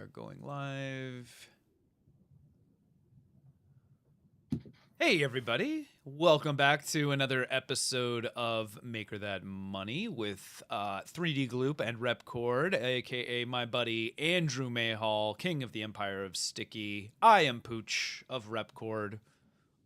are going live. Hey, everybody. Welcome back to another episode of Maker That Money with 3D Gloop and Repkord, a.k.a. my buddy Andrew Mayhall, king of the empire of Sticky. I am Pooch of Repkord.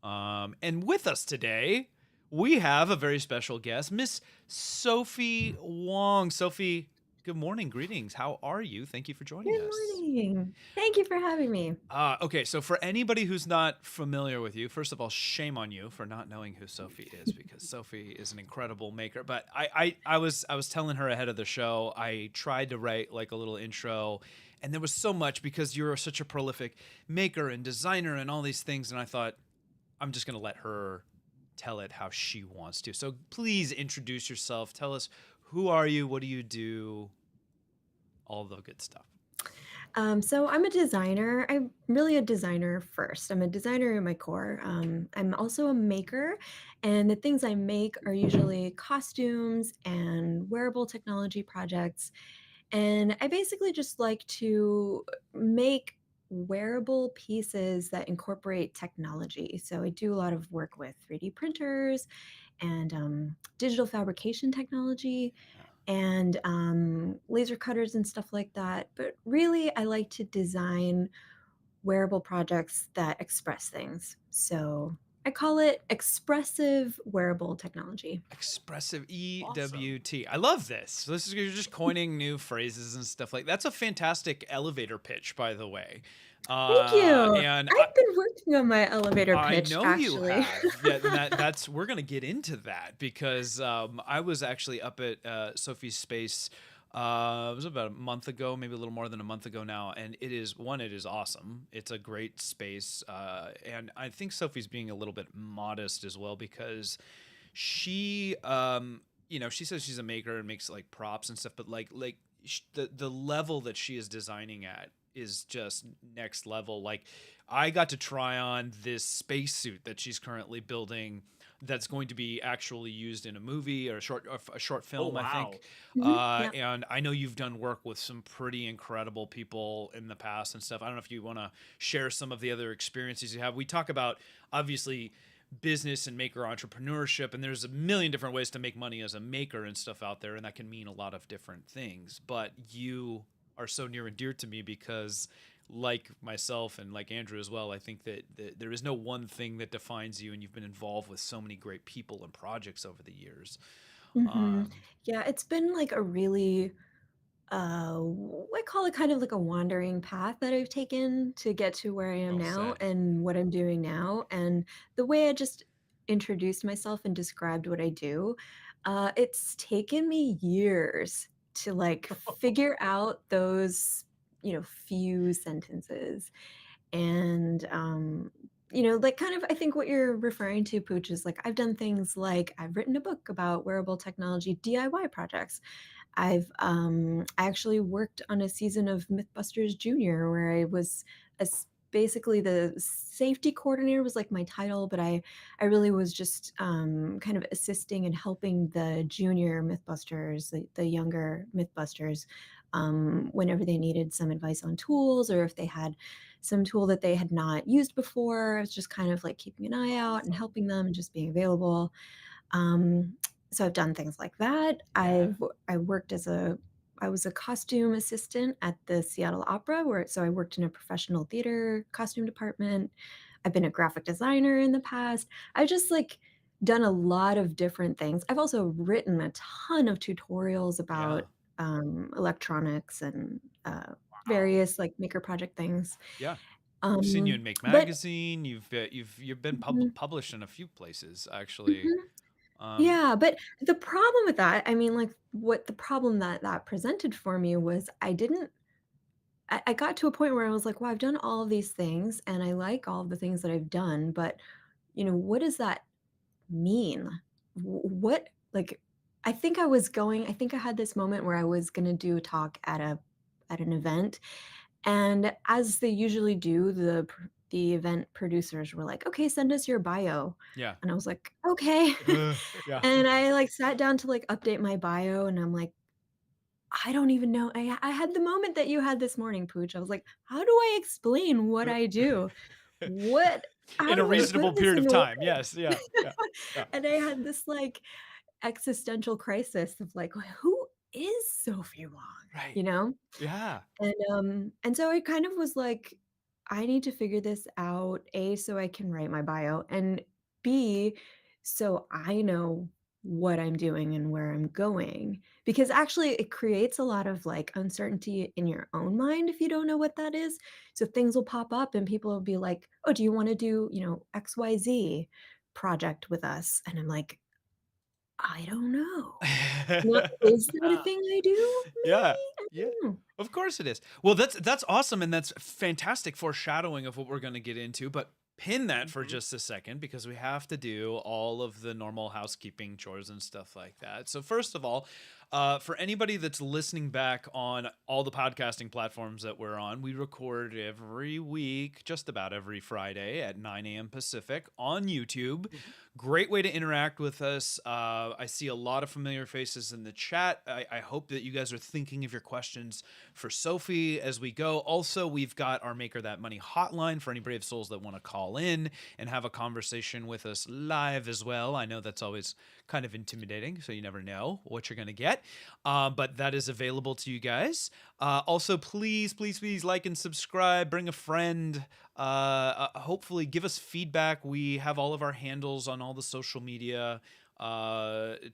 And with us today, we have a very special guest, Miss Sophy Wong. Sophie, good morning. Greetings. How are you? Thank you for joining Good us. morning. Thank you for having me. Okay, so for anybody who's not familiar with you, first of all, shame on you for not knowing who Sophie is, because Sophie is an incredible maker. But I was telling her ahead of the show, I tried to write like a little intro, and there was so much because you're such a prolific maker and designer and all these things, and I thought I'm just gonna let her tell it how she wants to. So please introduce yourself. Tell us, who are you? What do you do? All the good stuff. So I'm a designer. I'm really a designer first. I'm a designer in my core. I'm also a maker, and the things I make are usually costumes and wearable technology projects. And I basically just like to make wearable pieces that incorporate technology. So I do a lot of work with 3D printers and digital fabrication technology and laser cutters and stuff like that. But really, I like to design wearable projects that express things. So I call it expressive wearable technology. Expressive EWT. I love this. So this is, you're just coining new phrases and stuff like that's a fantastic elevator pitch, by the way. Thank you. And I've been working on my elevator I pitch, know you actually. have. Yeah, and that's we're gonna get into that because I was actually up at Sophie's Space. It was about a month ago, maybe a little more than a month ago now, and it is awesome. It's a great space, and I think Sophie's being a little bit modest as well because she she says she's a maker and makes like props and stuff, but the level that she is designing at is just next level. Like, I got to try on this spacesuit that she's currently building that's going to be actually used in a movie or a short film, I think. Yeah. And I know you've done work with some pretty incredible people in the past and stuff. I don't know if you want to share some of the other experiences you have. We talk about, obviously, business and maker entrepreneurship, and there's a million different ways to make money as a maker and stuff out there, and that can mean a lot of different things. But you are so near and dear to me because, like myself and like Andrew as well, I think that there is no one thing that defines you, and you've been involved with so many great people and projects over the years. hmm um, Yeah, it's been like a really I call it kind of like a wandering path that I've taken to get to where I am well now said. and what I'm doing now. And the way I just introduced myself and described what I do, it's taken me years to like figure out those, few sentences. And like kind of I think what you're referring to, Pooch, is like I've done things like I've written a book about wearable technology DIY projects. I actually worked on a season of Mythbusters Junior where I was basically the safety coordinator was like my title, but I really was just kind of assisting and helping the junior Mythbusters, the younger Mythbusters, whenever they needed some advice on tools or if they had some tool that they had not used before. I was just kind of like keeping an eye out and helping them and just being available. Um, so I've done things like that. Yeah. I worked I was a costume assistant at the Seattle Opera, so I worked in a professional theater costume department. I've been a graphic designer in the past. I've just like done a lot of different things. I've also written a ton of tutorials Yeah. about electronics and Wow. various like maker project things. Yeah. I've seen you Um, in Make but Magazine. You've been Mhm, published in a few places actually. mhm. um Yeah, but the problem with that, I mean, like, what the problem that presented for me was I got to a point where I was like, "Well, I've done all of these things, and I like all of the things that I've done, but, what does that mean? What like, I think I had this moment where I was gonna do a talk at an event, and as they usually do, the event producers were like, "Okay, send us your bio." yeah. And I was like, "Okay." Yeah. And I, like, sat down to, like, update my bio, and I'm like, I don't even know. I had the moment that you had this morning, Pooch. I was like, "How do I explain what I do? What how In a do I put reasonable this period of into words?" time. Yes. Yeah. Yeah. Yeah. And I had this, like, existential crisis of, like, "Who is Sophie Wong?" Right. You know? Yeah. And so I kind of was like, I need to figure this out, A, so I can write my bio, and B, so I know what I'm doing and where I'm going. Because actually it creates a lot of like uncertainty in your own mind if you don't know what that is. So things will pop up and people will be like, "Oh, do you want to do, XYZ project with us?" And I'm like, I don't know. What is that a thing I do? Yeah. Maybe? I Yeah. don't know. Of course it is. Well, that's awesome, and that's fantastic foreshadowing of what we're going to get into. But pin that for Mhm. just a second because we have to do all of the normal housekeeping chores and stuff like that. So first of all, for anybody that's listening back on all the podcasting platforms that we're on, we record every week, just about every Friday at 9 a.m. Pacific on YouTube. Mhm. Great way to interact with us. I see a lot of familiar faces in the chat. I hope that you guys are thinking of your questions for Sophie as we go. Also, we've got our Maker That Money hotline for any brave souls that want to call in and have a conversation with us live as well. I know that's always kind of intimidating, so you never know what you're going to get. But that is available to you guys. Also, please, please, please like and subscribe. Bring a friend. Hopefully, give us feedback. We have all of our handles on all the social media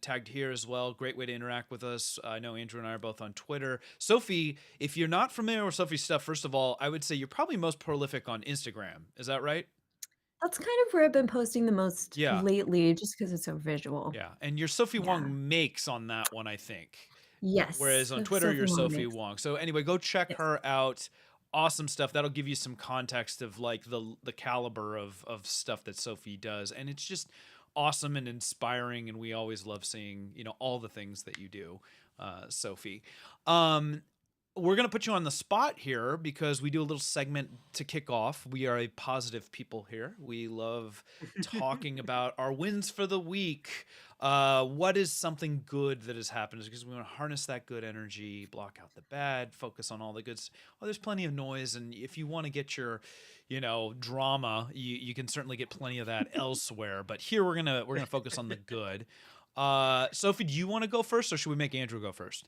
tagged here as well. Great way to interact with us. I know Andrew and I are both on Twitter. Sophie, if you're not familiar with Sophie's stuff, first of all, I would say you're probably most prolific on Instagram. Is that right? That's kind of where I've been posting the most Yeah. lately just because it's so visual. Yeah. And you're Sophie Yeah. Wong makes on that one, I think. Yes. Whereas on Twitter, Sophie you're Wong Sophie makes. Wong. So anyway, go check Yes. her out. Awesome stuff. That'll give you some context of like the caliber of stuff that Sophie does. And it's just awesome and inspiring. And we always love seeing, all the things that you do, Sophie. Um, we're going to put you on the spot here because we do a little segment to kick off. We are a positive people here. We love talking about our wins for the week. What is something good that has happened? Because we want to harness that good energy, block out the bad, focus on all the good. Oh, there's plenty of noise, and if you want to get your, drama, you can certainly get plenty of that elsewhere. But here we're gonna focus on the good. Sophie, do you want to go first, or should we make Andrew go first?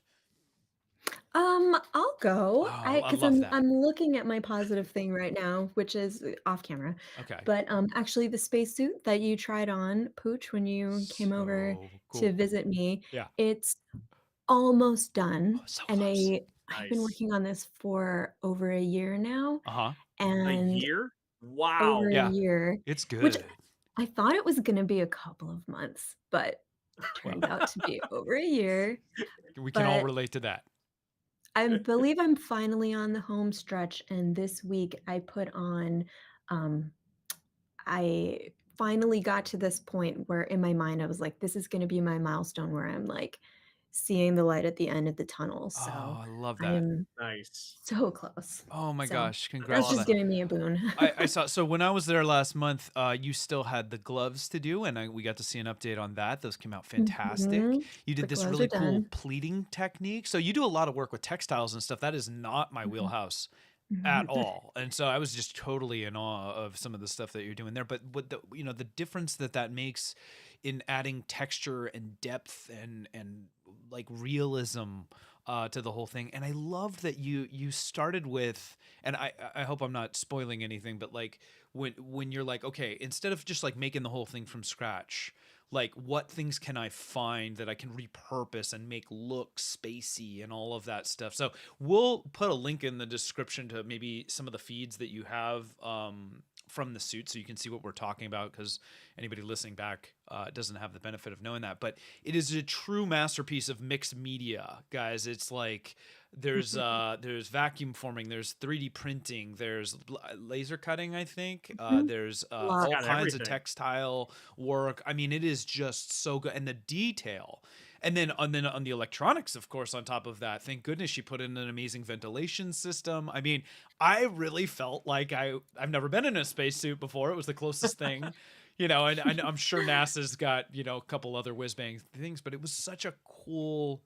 I'll go. Oh, I Because love that. I'm looking at my positive thing right now, which is off camera. Okay. But actually the spacesuit that you tried on, Pooch, when you came over So to cool. visit me, Yeah. it's almost done. Oh, so And close. I've been Nice. working on this for over a year now. Uh-huh. A And year? over Wow. a Yeah. year, It's which good. I thought it was gonna be a couple of months, but turned out to be over a year. We can all But relate to that. I believe I'm finally on the home stretch, and this week um, I finally got to this point where in my mind I was like, this is gonna be my milestone where I'm like seeing the light at the end of the tunnel. Oh, So I love I that. am Nice. so close. Oh my So gosh, That's congrats that's on just that. awesome. giving me a boon. I saw so when I was there last month, you still had the gloves to do, and we got to see an update on that. Those came out fantastic. Mhm. You The did this gloves are really cool done. pleating technique. So you do a lot of work with textiles and stuff. That is not my Mhm. wheelhouse at Mhm. all. And so I was just totally in awe of some of the stuff that you're doing there. But what the difference that makes in adding texture and depth and like realism to the whole thing. And I love that you started with, and I hope I'm not spoiling anything, but like when you're like, okay, instead of just like making the whole thing from scratch, like what things can I find that I can repurpose and make look spacey and all of that stuff. So we'll put a link in the description to maybe some of the feeds that you have from the suit so you can see what we're talking about, because anybody listening back doesn't have the benefit of knowing that. But it is a true masterpiece of mixed media, guys. It's like there's vacuum forming, there's 3D printing, there's laser cutting, I think. Mhm. There's A lot. all Got kinds of everything. textile work. I mean, it is just so good, and the detail. And then on the electronics, of course, on top of that, thank goodness she put in an amazing ventilation system. I mean, I really felt like I've never been in a spacesuit before. It was the closest thing, and I'm sure NASA's got a couple other whiz bang things, but it was such a cool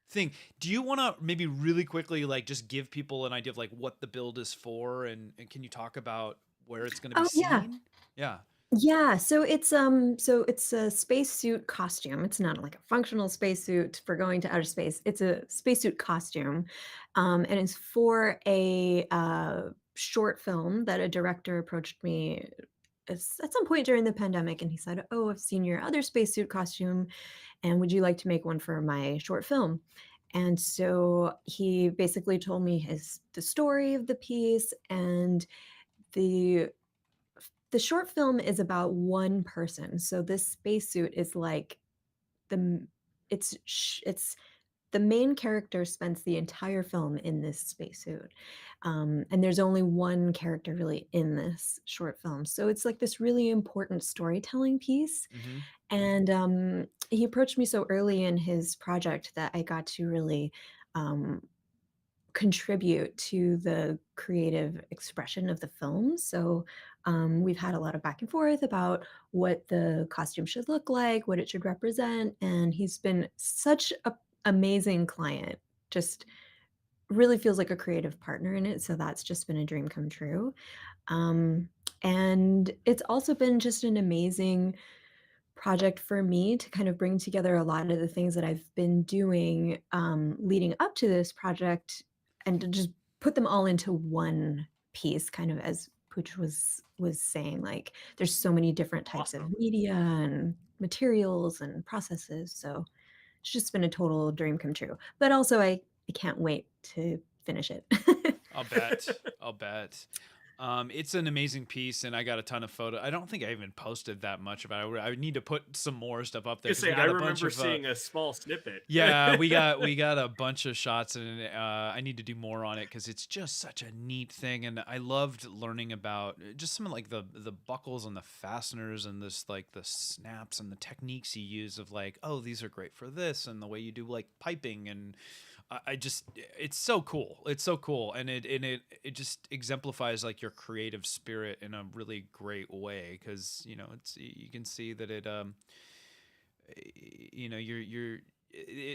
thing. Do you want to maybe really quickly like just give people an idea of like what the build is for, and can you talk about where it's going to be Oh, yeah. seen? Yeah. Yeah, so it's a spacesuit costume. It's not like a functional spacesuit for going to outer space. It's a spacesuit costume, and it's for a short film that a director approached me at some point during the pandemic, and he said, "Oh, I've seen your other spacesuit costume, and would you like to make one for my short film?" And so he basically told me the story of the piece, and the the short film is about one person. So this spacesuit is like the m- it's the main character spends the entire film in this spacesuit, and there's only one character really in this short film. So it's like this really important storytelling piece. Mm-hmm. And he approached me so early in his project that I got to really um, contribute to the creative expression of the film. So we've had a lot of back and forth about what the costume should look like, what it should represent, and he's been such a amazing client. Just really feels like a creative partner in it. So that's just been a dream come true. Um, and it's also been just an amazing project for me to kind of bring together a lot of the things that I've been doing leading up to this project and to just put them all into one piece, kind of as Pooch was saying, like there's so many different types of Awesome. media and materials and processes. So it's just been a total dream come true. But also I can't wait to finish it. I'll bet. I'll bet. It's an amazing piece, and I got a ton of photo. I don't think I even posted that much about it. I would need to put some more stuff up there You because say we I got a bunch remember of. seeing a small snippet. Yeah, we got a bunch of shots, and I need to do more on it because it's just such a neat thing, and I loved learning about just some of like the buckles and the fasteners and this like the snaps and the techniques you use of like, oh, these are great for this, and the way you do like piping and I just it's so cool. It's so cool, and it just exemplifies like your creative spirit in a really great way because it's you can see that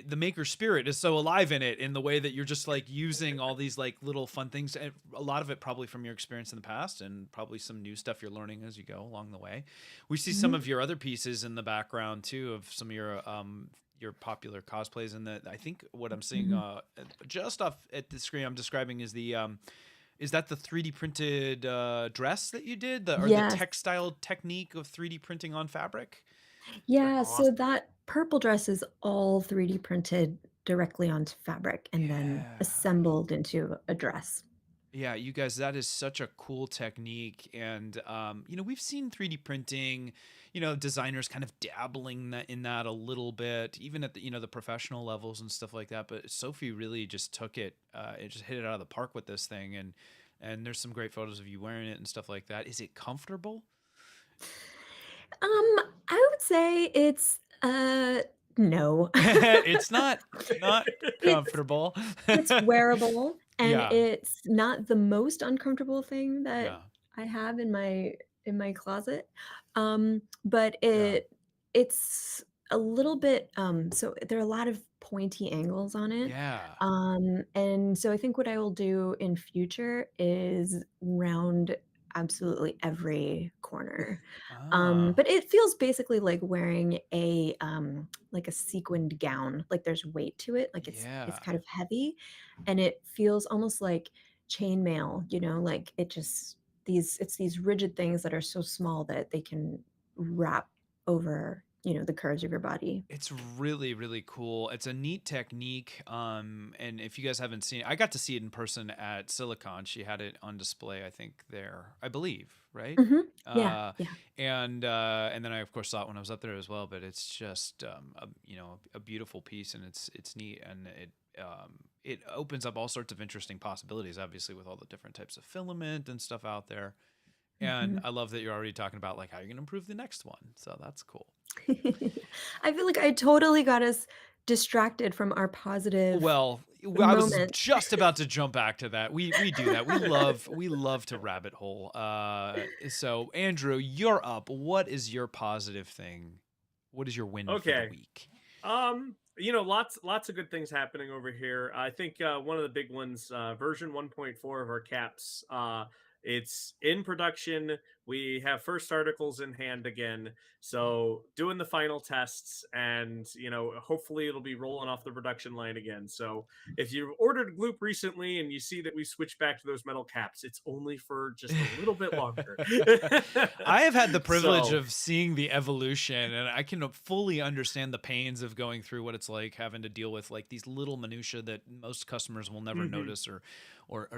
the maker spirit is so alive in it in the way that you're just like using all these like little fun things, and a lot of it probably from your experience in the past and probably some new stuff you're learning as you go along the way. We see some Mhm. of your other pieces in the background too of some of your popular cosplays, and that I think what I'm seeing Mhm. just off at the screen I'm describing is the is that the 3D printed dress that you did, or the Yes. textile technique of 3D printing on fabric? That's Yeah, so awesome. that purple dress is all 3D printed directly onto fabric and then Yeah. assembled into a dress. Yeah, you guys, that is such a cool technique. And, we've seen 3D printing, designers kind of dabbling in that a little bit, even at the professional levels and stuff like that. But Sophie really just took it just hit it out of the park with this thing. And there's some great photos of you wearing it and stuff like that. Is it comfortable? I would say it's no. It's not It's comfortable. it's wearable and Yeah, it's not the most uncomfortable thing that yeah, I have in my closet. But yeah, it's a little bit so there are a lot of pointy angles on it. yeah. And so I think what I will do in future is round absolutely every corner. Ah, But it feels basically like wearing like a sequined gown. Like there's weight to it. Like it's yeah. kind of heavy, and it feels almost like chainmail. Like it just it's these rigid things that are so small that they can wrap over the curves of your body. It's really, really cool. It's a neat technique. And if you guys haven't seen it, I got to see it in person at Silicon. She had it on display, I think, there, I believe, right? Hmm. Yeah, Uh, yeah. and then I of course saw it when I was up there as well. But it's just a beautiful piece, and it's neat, and it opens up all sorts of interesting possibilities. Obviously, with all the different types of filament and stuff out there. And Mhm. I love that you're already talking about like how you're gonna improve the next one. So that's cool. I feel like I totally got us distracted from our positive Well, I was moment. just about to jump back to that. We do that. We love to rabbit hole. So Andrew, you're up. What is your positive thing? What is your win for the Okay. week? Lots of good things happening over here. I think one of the big ones, version 1.4 of our caps, it's in production. We have first articles in hand again, so doing the final tests, and hopefully it'll be rolling off the production line again. So if you ordered Gloop recently and you see that we switch back to those metal caps, it's only for just a little bit longer. I have had the privilege So. of seeing the evolution, and I can fully understand the pains of going through what it's like having to deal with like these little minutia that most customers will never Mhm. notice or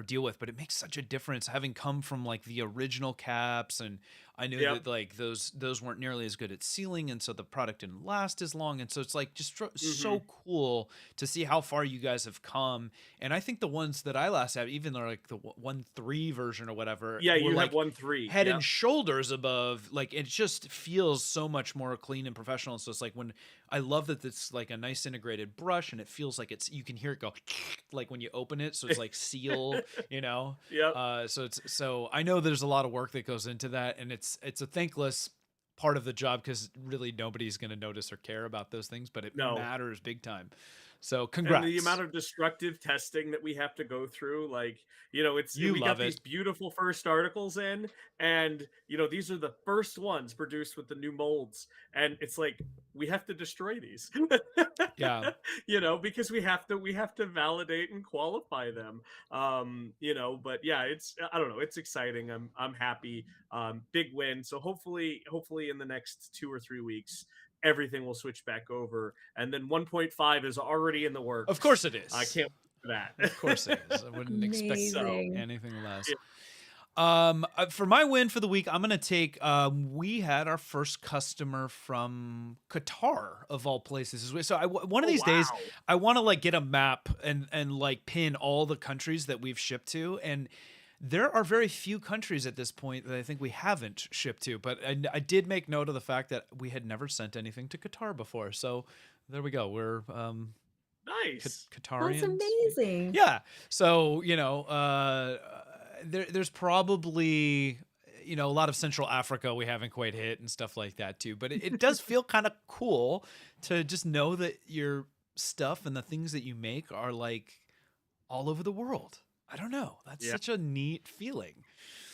deal with. But it makes such a difference having come from like the original caps, and I knew Yep. that like those weren't nearly as good at sealing, and so the product didn't last as long. And so it's like just Mhm. so cool to see how far you guys have come. And I think the ones that I last had, even though like the 1.3 version or whatever, Yeah, were you have like 1.3. head and Yep. shoulders above. Like it just feels so much more clean and professional. So it's like when I love that it's like a nice integrated brush, and it feels like it's, you can hear it go like when you open it, so it's like sealed, you know. Yep. So I know there's a lot of work that goes into that, and it's a thankless part of the job because really nobody's going to notice or care about those things, but it No. matters big time. So And the congrats. amount of destructive testing that we have to go through, like, You we got love these it. beautiful first articles in, and these are the first ones produced with the new molds, and it's like we have to destroy these. Yeah. Because we have to validate and qualify them. But yeah, it's, I don't know, it's exciting. I'm happy. Big win. So hopefully in the next 2 or 3 weeks everything will switch back over, and then 1.5 is already in the Of course works. it I is. can't wait for Of that. course it is. I wouldn't expect So, Amazing. anything less. yeah. For my win for the week, I'm gonna take. We had our first customer from Qatar, of all places. So one of Oh, these days, wow. I want to like get a map and like pin all the countries that we've shipped to, and there are very few countries at this point that I think we haven't shipped to. But I did make note of the fact that we had never sent anything to Qatar before. So there we go. We're Nice. That's Qatarians. amazing. Yeah. So, there's probably, a lot of Central Africa we haven't quite hit and stuff like that too. But it does feel kind of cool to just know that your stuff and the things that you make are like all over the world. I don't know. That's Yeah. such a neat feeling.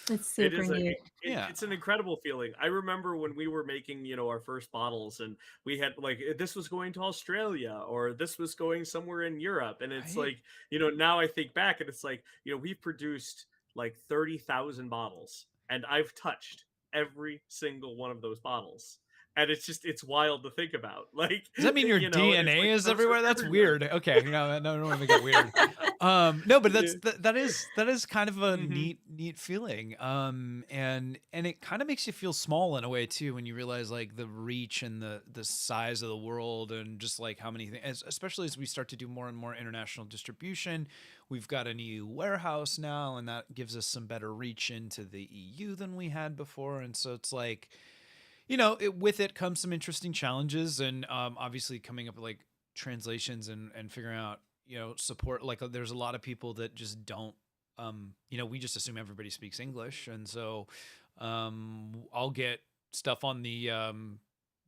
It's It super is a neat. Yeah. it's an incredible feeling. I remember when we were making, our first bottles, and we had like, this was going to Australia, or this was going somewhere in Europe, and it's Right. like, now I think back, and it's like, we've produced like 30,000 bottles, and I've touched every single one of those bottles. And it's wild to think about. Like, Does that mean your and it's DNA like is parts are everywhere? That's everywhere. weird. Okay, no, no, I don't want to make it weird. No, but Yeah. that is kind of a Hmm. neat feeling. And it kind of makes you feel small in a way too when you realize like the reach and the size of the world, and just like how many things, especially as we start to do more and more international distribution. We've got a new warehouse now, and that gives us some better reach into the EU than we had before. And so it's like, with it comes some interesting challenges, and obviously coming up with like translations and figuring out, support. Like there's a lot of people that just don't, we just assume everybody speaks English, and so I'll get stuff on the,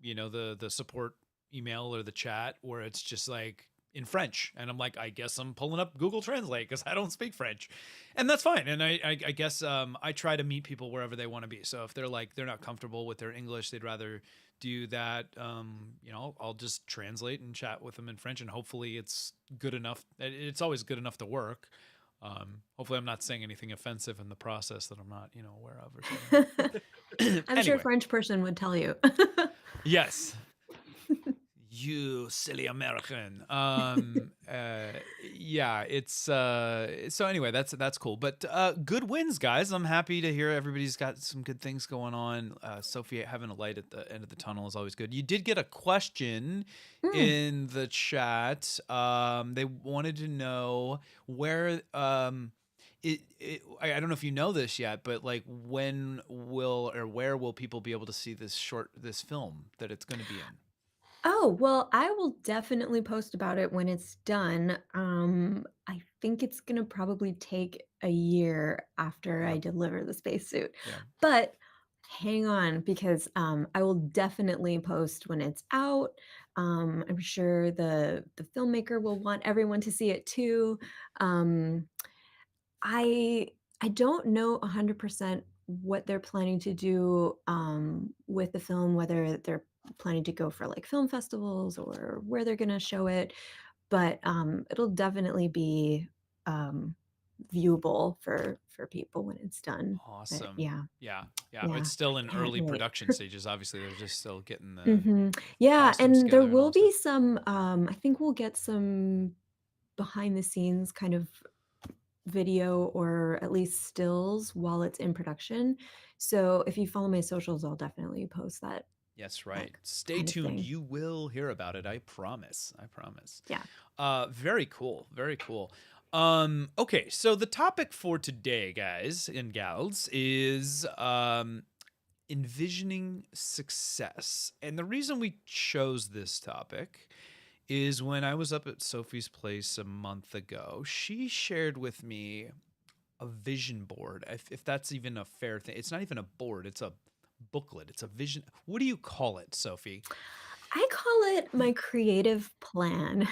the support email or the chat where it's just like in French, and I'm like, I guess I'm pulling up Google Translate because I don't speak French, and that's fine. And I guess I try to meet people wherever they want to be. So if they're like they're not comfortable with their English, they'd rather do that. I'll just translate and chat with them in French, and hopefully it's good enough. It's always good enough to work. Hopefully I'm not saying anything offensive in the process that I'm not, aware of or something. I'm sure a Anyway, French person would tell you. yes. You silly American. Yeah, it's so anyway, that's cool. But good wins, guys. I'm happy to hear everybody's got some good things going on. Sophie having a light at the end of the tunnel is always good. You did get a question Mm. in the chat. They wanted to know where I don't know if you know this yet, but like when will or where will people be able to see this film that it's going to be in? Oh, well, I will definitely post about it when it's done. I think it's gonna probably take a year after I Yeah. deliver the spacesuit. Yeah. But hang on, because I will definitely post when it's out. I'm sure the filmmaker will want everyone to see it too. Um, I I don't know 100% what they're planning to do, with the film, whether they're planning to go for, like, film festivals or where they're gonna show it, but, it'll definitely be, um, viewable for people when it's done. But Awesome. yeah, Yeah. Yeah. yeah, It's still I in can't early wait. production stages. Obviously, they're just still getting the Mhm. Yeah, costumes and there together and all will that stuff. be some, I think we'll get some behind the scenes kind of video or at least stills while it's in production. So if you follow my socials, I'll definitely post Yes, that right. Stay kind of tuned. thing. You will hear about it. I promise. I promise. Yeah. Very cool. Very cool. Okay, so the topic for today, guys and gals, is envisioning success. And the reason we chose this topic is when I was up at Sophie's place a month ago, she shared with me a vision board. If that's even a fair thing. It's not even a board, it's a booklet. It's a vision. What do you call it, Sophie? I call it my creative plan.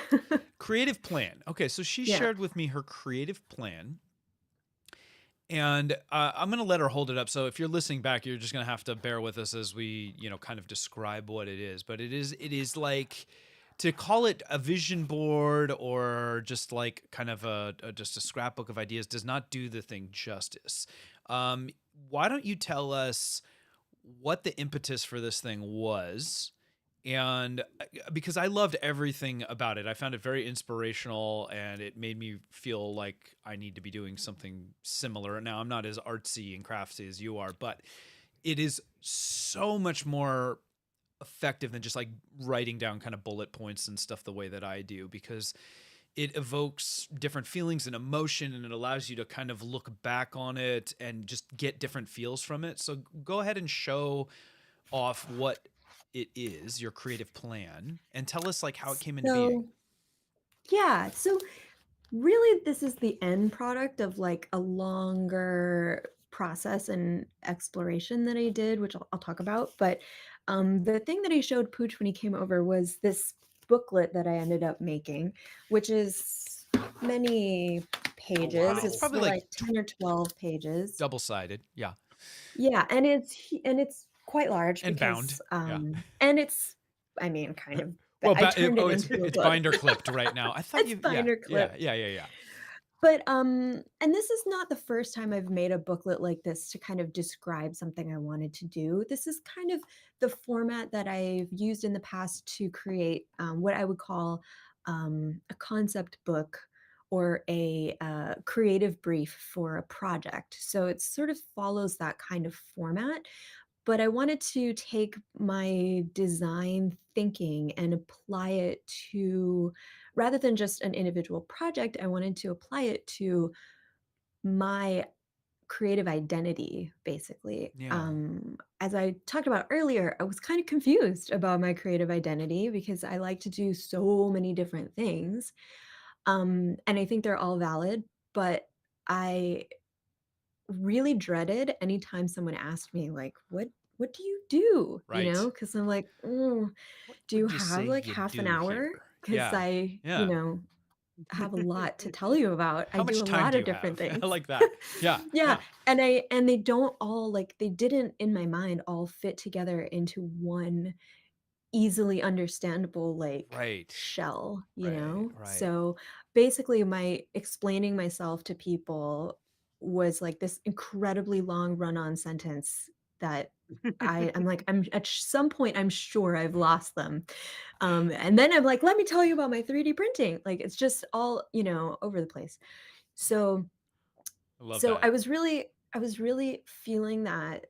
Creative plan. Okay, so she Yeah. shared with me her creative plan. And I'm going to let her hold it up. So if you're listening back, you're just going to have to bear with us as we, kind of describe what it is. But it is like, to call it a vision board or just like kind of just a scrapbook of ideas does not do the thing justice. Um, why don't you tell us what the impetus for this thing was? And because I loved everything about it, I found it very inspirational and it made me feel like I need to be doing something similar. Now, I'm not as artsy and crafty as you are, but it is so much more effective than just like writing down kind of bullet points and stuff the way that I do, because it evokes different feelings and emotion and it allows you to kind of look back on it and just get different feels from it. So go ahead and show off what it is, your creative plan, and tell us like how it came into being. So, yeah. So really, this is the end product of like a longer process and exploration that I did, which I'll talk about. But the thing that I showed Pooch when he came over was this booklet that I ended up making, which is many Oh pages. It's wow. It's probably like like 10 or 12 pages. double-sided. Yeah. Yeah, and it's quite large And bound. because Yeah. and it's I mean kind of Well, I turned it it's into a it's book. binder clipped right now. I thought It's you yeah. binder Yeah. clipped. Yeah, yeah, yeah. But, and this is not the first time I've made a booklet like this to kind of describe something I wanted to do. This is kind of the format that I've used in the past to create what I would call a concept book or a creative brief for a project. So it sort of follows that kind of format, but I wanted to take my design thinking and apply it to rather than just an individual project, I wanted to apply it to my creative identity, basically. Yeah. As I talked about earlier, I was kind of confused about my creative identity because I like to do so many different things. And I think they're all valid, but I really dreaded anytime someone asked me like what do you do, Right. because I'm like, "Mm, What do you would you have say like you half an do hour here? because Yeah. I Yeah. have a lot to tell you about. I How do much a time lot do of you different have? I things." like that. Yeah. Yeah, Yeah. and they don't all like they didn't in my mind all fit together into one easily understandable like Right. shell, Right. Right. So basically my explaining myself to people was like this incredibly long run-on sentence that I'm like I'm at some point I'm sure I've lost them. And then I'm like, let me tell you about my 3D printing. Like it's just all, over the place. So I love so that. I was really feeling that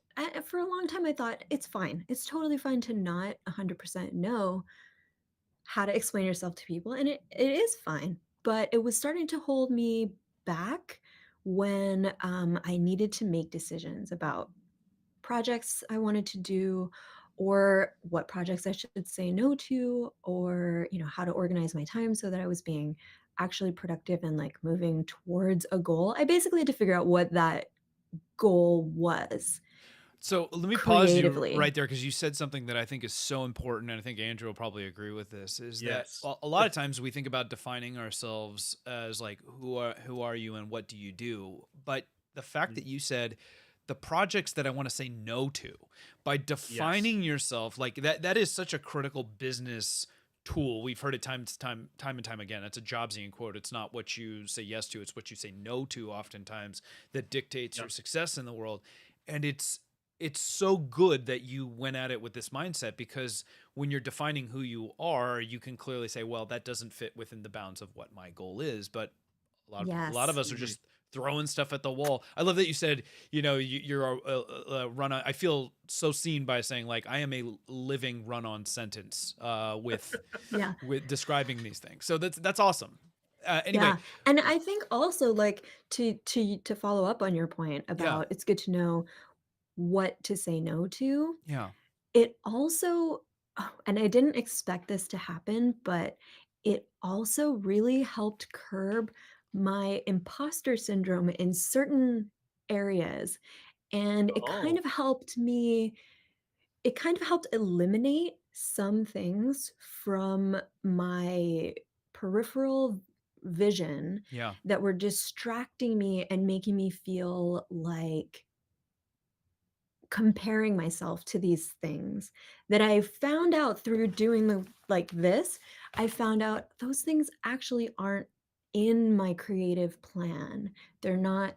for a long time I thought it's fine. It's totally fine to not 100% know how to explain yourself to people and it is fine. But it was starting to hold me back when I needed to make decisions about projects I wanted to do or what projects I should say no to or how to organize my time so that I was being actually productive and like moving towards a goal. I basically had to figure out what that goal was. So let me pause you creatively. right there because you said something that I think is so important, and I think Andrew will probably agree with this. Is that Yes. a lot of times we think about defining ourselves as like who are you and what do you do, but the fact Mm, that you said the projects that I want to say no to by yes. defining yourself like that is such a critical business tool. We've heard it time and time again. It's a Jobsian quote. It's not what you say yes to, it's what you say no to oftentimes that dictates your Yep. success in the world. And it's so good that you went at it with this mindset because when you're defining who you are, you can clearly say, well, that doesn't fit within the bounds of what my goal is. But a lot of Yes. us are Mhm. just throwing stuff at the wall. I love that you said, you're a run on. I feel so seen by saying like I am a living run on sentence Yeah. with describing these things. So that's awesome. Anyway, Yeah. And I think also like to follow up on your point yeah, about it's good to know what to say no to. yeah, It also and I didn't expect this to happen, but it also really helped curb my imposter syndrome in certain areas, and Oh. it kind of helped eliminate some things from my peripheral vision yeah. that were distracting me and making me feel like comparing myself to these things that I found out through doing this. I found out those things actually aren't in my creative plan. They're not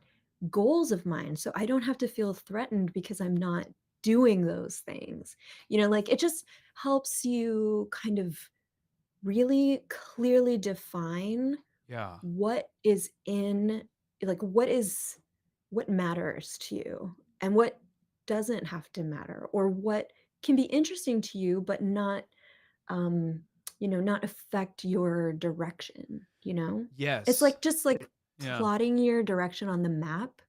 goals of mine. So I don't have to feel threatened because I'm not doing those things. Like it just helps you kind of really clearly define Yeah. what is in what matters to you and what doesn't have to matter, or what can be interesting to you but not um not affect your direction. It's Yes. like just like Yeah. plotting your direction on the map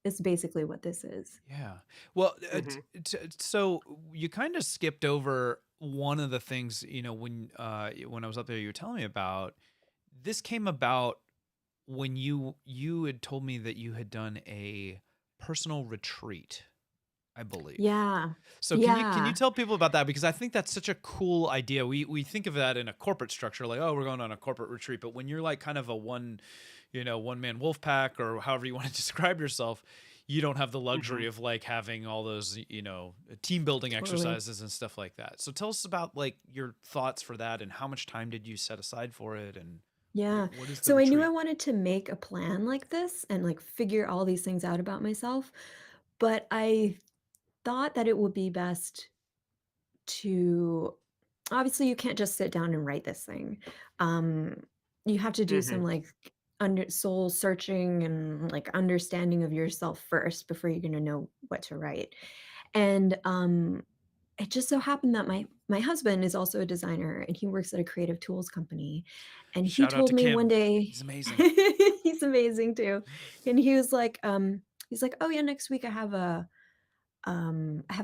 is basically what this is. Yeah. Well, Mhm. so you kind of skipped over one of the things, when I was up there, you were telling me about. This came about when you had told me that you had done a personal retreat, I believe. Yeah. So can you Yeah. tell people about that because I think that's such a cool idea. We think of that in a corporate structure like, oh, we're going on a corporate retreat, but when you're like kind of a one man wolf pack or however you want to describe yourself, you don't have the luxury Mhm. of like having all those, team building Totally. exercises and stuff like that. So tell us about like your thoughts for that and how much time did you set aside for it and Yeah. what is the So I knew I retreat? wanted to make a plan like this and like figure all these things out about myself, but I thought that it would be best to obviously you can't just sit down and write this thing. Um you have to do some Mhm. like under soul searching and like understanding of yourself first before you're going to know what to write. And it just so happened that my husband is also a designer and he works at a creative tools company, and he Shout out told to me one Kim. day He's amazing. he's amazing too. And he's like, "Oh yeah, next week I have a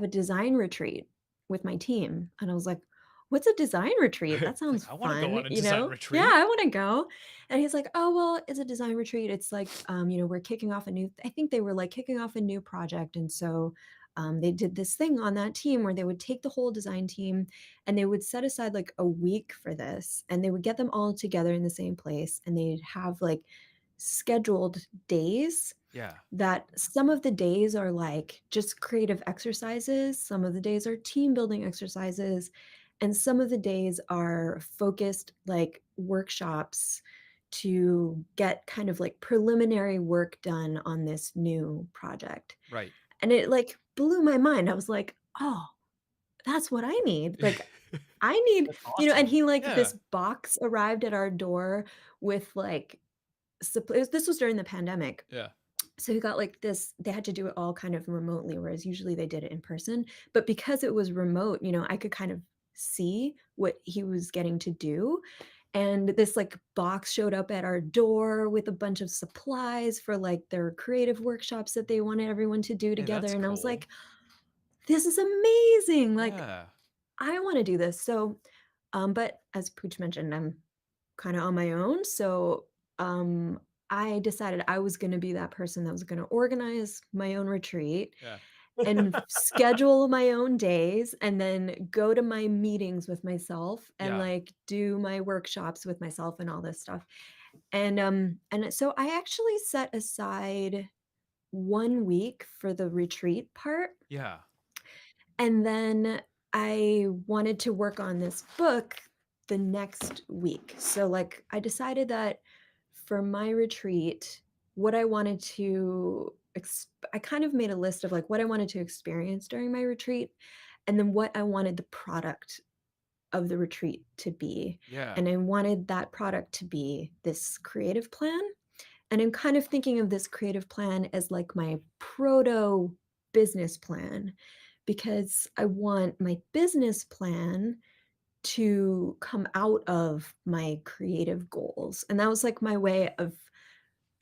design retreat with my team." And I was like, "What's a design retreat? That Like sounds I want to go fun, on a you design know? Yeah, retreat. I want to go." And he's like, "Oh, well, it's a design retreat. It's like, we're kicking off I think they were like kicking off a new project. And so they did this thing on that team where they would take the whole design team and they would set aside like a week for this, and they would get them all together in the same place, and they'd have like scheduled days Yeah. that some of the days are like just creative exercises, some of the days are team building exercises, and some of the days are focused like workshops to get kind of like preliminary work done on this new project. Right. And it like blew my mind. I was like, "Oh, that's what I need." Like I need, That's and awesome. he like Yeah. this box arrived at our door with like this was during the pandemic, Yeah. so he got like this, they had to do it all kind of remotely, whereas usually they did it in person. But because it was remote, I could kind of see what he was getting to do. And this like box showed up at our door with a bunch of supplies for like their creative workshops that they wanted everyone to do Hey, together. that's And I was cool. like, this is amazing. Like, Yeah. I want to do this. So, but as Pooch mentioned, I'm kind of on my own. So um, I decided I was going to be that person that was going to organize my own retreat. Yeah. and schedule my own days and then go to my meetings with myself and Yeah. like do my workshops with myself and all this stuff. And so I actually set aside 1 week for the retreat part, Yeah. and then I wanted to work on this book the next week. So, like, I decided that for my retreat, what I wanted to I kind of made a list of, like, what I wanted to experience during my retreat, and then what I wanted the product of the retreat to be, Yeah. and I wanted that product to be this creative plan, and I'm kind of thinking of this creative plan as like my proto business plan because I want my business plan to come out of my creative goals. And that was like my way of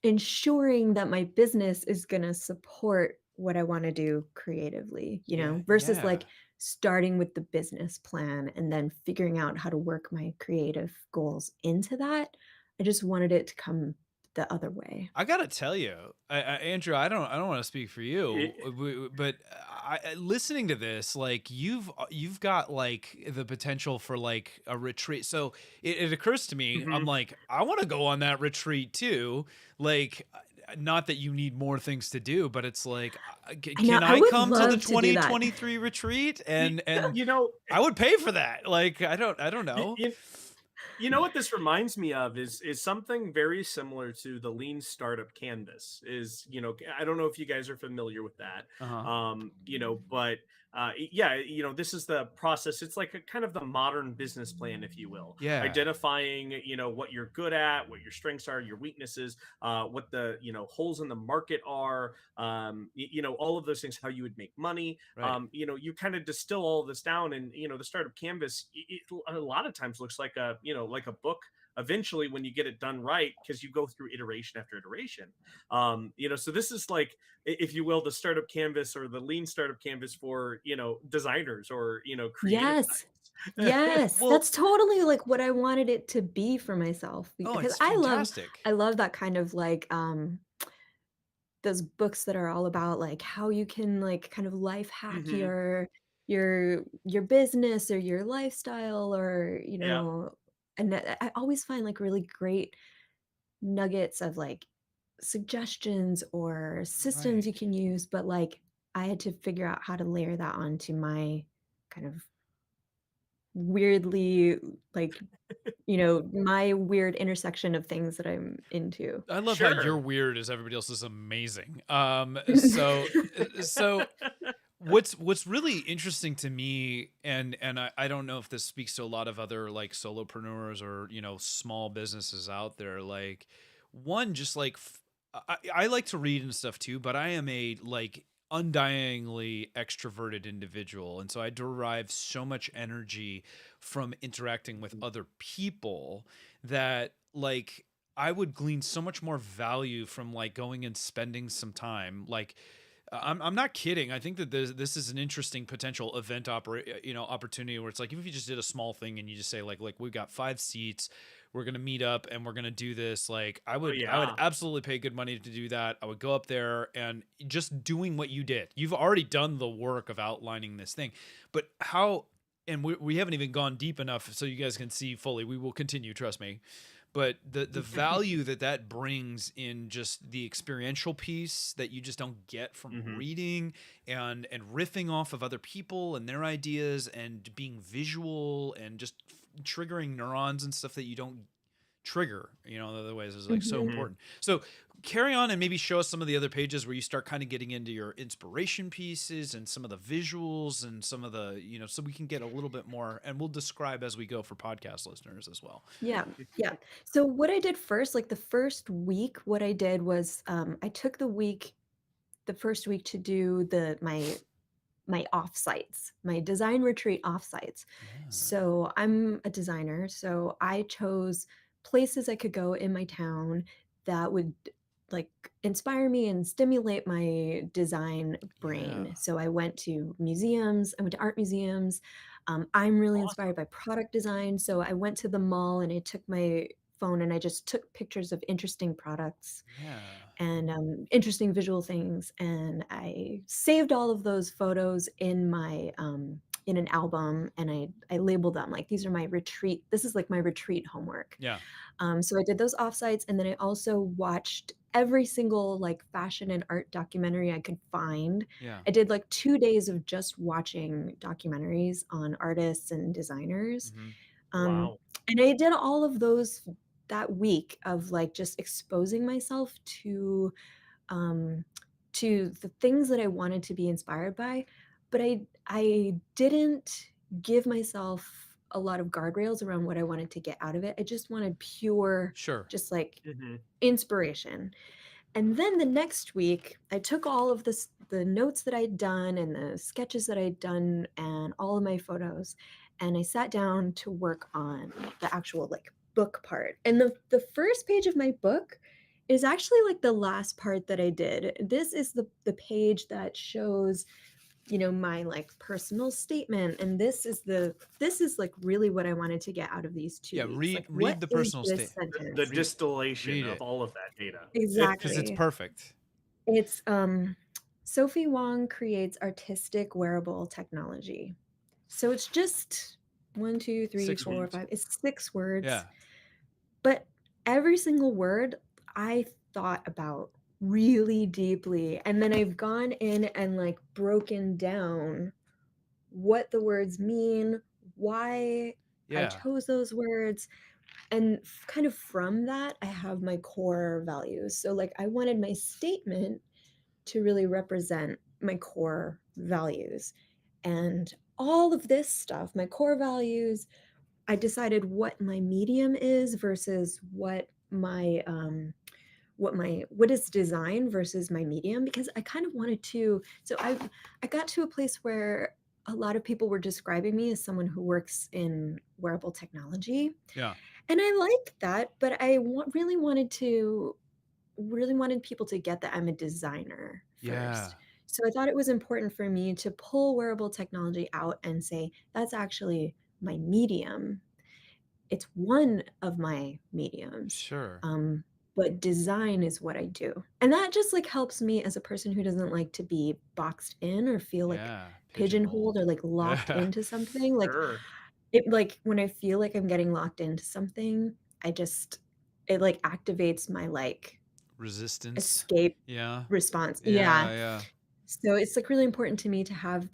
ensuring that my business is going to support what I want to do creatively, Yeah. versus Yeah. like starting with the business plan and then figuring out how to work my creative goals into that. I just wanted it to come the other way. I gotta tell you, Andrew, I don't want to speak for you, Y- but listening to this, like you've got like the potential for like a retreat. So it occurs to me, I'm mhm. like, I want to go on that retreat too. Like, not that you need more things to do, but it's like, I know, can I I would come to the love to do that. 2023 retreat? Y- And you know, I would pay for that. Like, I don't you, know. you, You know what this reminds me of is something very similar to the lean startup canvas. Is I don't know if you guys are familiar with that. Uh huh. But yeah, this is the process. It's like a kind of the modern business plan, if you will, Yeah. identifying what you're good at, what your strengths are, your weaknesses, what the holes in the market are, all of those things, how you would make money. Right. You kind of distill all of this down, and the startup canvas, a lot of times looks like a like a book eventually when you get it done right, because you go through iteration after iteration. So this is like, if you will, the startup canvas or the lean startup canvas for designers or creative Yes. guys. Yes, Well, that's totally, like, what I wanted it to be for myself oh, because it's I fantastic. love that kind of, like, those books that are all about, like, how you can, like, kind of life hack Hmm. your business or your lifestyle or, Yeah. and I always find, like, really great nuggets of, like, suggestions or systems Right. you can use, but, like, I had to figure out how to layer that onto my kind of weirdly, like, my weird intersection of things that I'm into. I love how you're Sure. weird as everybody else is amazing. So what's really interesting to me, and I don't know if this speaks to a lot of other like solopreneurs or small businesses out there, like one just like I like to read and stuff too, but I am a like undyingly extroverted individual, and so I derive so much energy from interacting with other people that like I would glean so much more value from like going and spending some time. Like, I'm not kidding. I think that this is an interesting potential event opportunity where it's like if you just did a small thing and you just say like we've got 5 seats, we're gonna meet up and we're gonna do this. Like Oh I would yeah. absolutely pay good money to do that. I would go up there and just doing what you did. You've already done the work of outlining this thing, but how? And we haven't even gone deep enough so you guys can see fully. We will continue, trust me, but the value that that brings in just the experiential piece that you just don't get from Hmm. reading and riffing off of other people and their ideas and being visual and just triggering neurons and stuff that you don't trigger the other ways is like so Mhm. Hmm. important. So carry on and maybe show us some of the other pages where you start kind of getting into your inspiration pieces and some of the visuals and some of the so we can get a little bit more, and we'll describe as we go for podcast listeners as well. Yeah, yeah. So what I did first, like, the first week, what I did was, I took the first week to do my offsites, my design retreat offsites. Yeah. So I'm a designer, so I chose places I could go in my town that would like inspire me and stimulate my design Yeah. brain. So I went to museums, I went to art museums. I'm really Awesome. inspired by product design. So I went to the mall and I took my phone and I just took pictures of interesting products. Yeah. and interesting visual things. And I saved all of those photos in my in an album, and I labeled them like these are my retreat. This is like my retreat homework. Yeah. So I did those offsites, and then I also watched every single like fashion and art documentary I could find. Yeah. I did like 2 days of just watching documentaries on artists and designers. Hmm. Um, Wow. and I did all of those that week of like just exposing myself um, to the things that I wanted to be inspired by, but I didn't give myself a lot of guardrails around what I wanted to get out of it. I just wanted pure, Sure. just like Hmm. inspiration. And then the next week, I took all of the notes that I'd done and the sketches that I'd done and all of my photos, and I sat down to work on the actual like book part. And the first page of my book is actually like the last part that I did. This is the page that shows, my like personal statement, and this is like really what I wanted to get out of these two Yeah. weeks. Read Like, what read the is personal this state. The sentence? distillation Read of it all of that data. because it's Exactly. perfect. It's Sophie Wong creates artistic wearable technology. So it's just one, two, three, 6 four, words. five. It's 6 words, Yeah. but every single word I thought about really deeply. And then I've gone in and like broken down what the words mean, why I Yeah. chose those words. And kind of from that, I have my core values. So, like, I wanted my statement to really represent my core values. And all of this stuff, my core values, I decided what my medium is versus what is design versus my medium, because I kind of wanted to. So I got to a place where a lot of people were describing me as someone who works in wearable technology, Yeah. and I like that, but really wanted people to get that I'm a designer Yeah. first. So I thought it was important for me to pull wearable technology out and say, that's actually my medium. It's one of my mediums. Sure. But design is what I do. And that just like helps me as a person who doesn't like to be boxed in or feel like Yeah. pigeonholed Pigeonholed. or like locked Yeah. into something. Like Sure. it like when I feel like I'm getting locked into something, I just it like activates my like Resistance. escape Yeah. response. Yeah. Yeah. Yeah. So it's like really important to me to have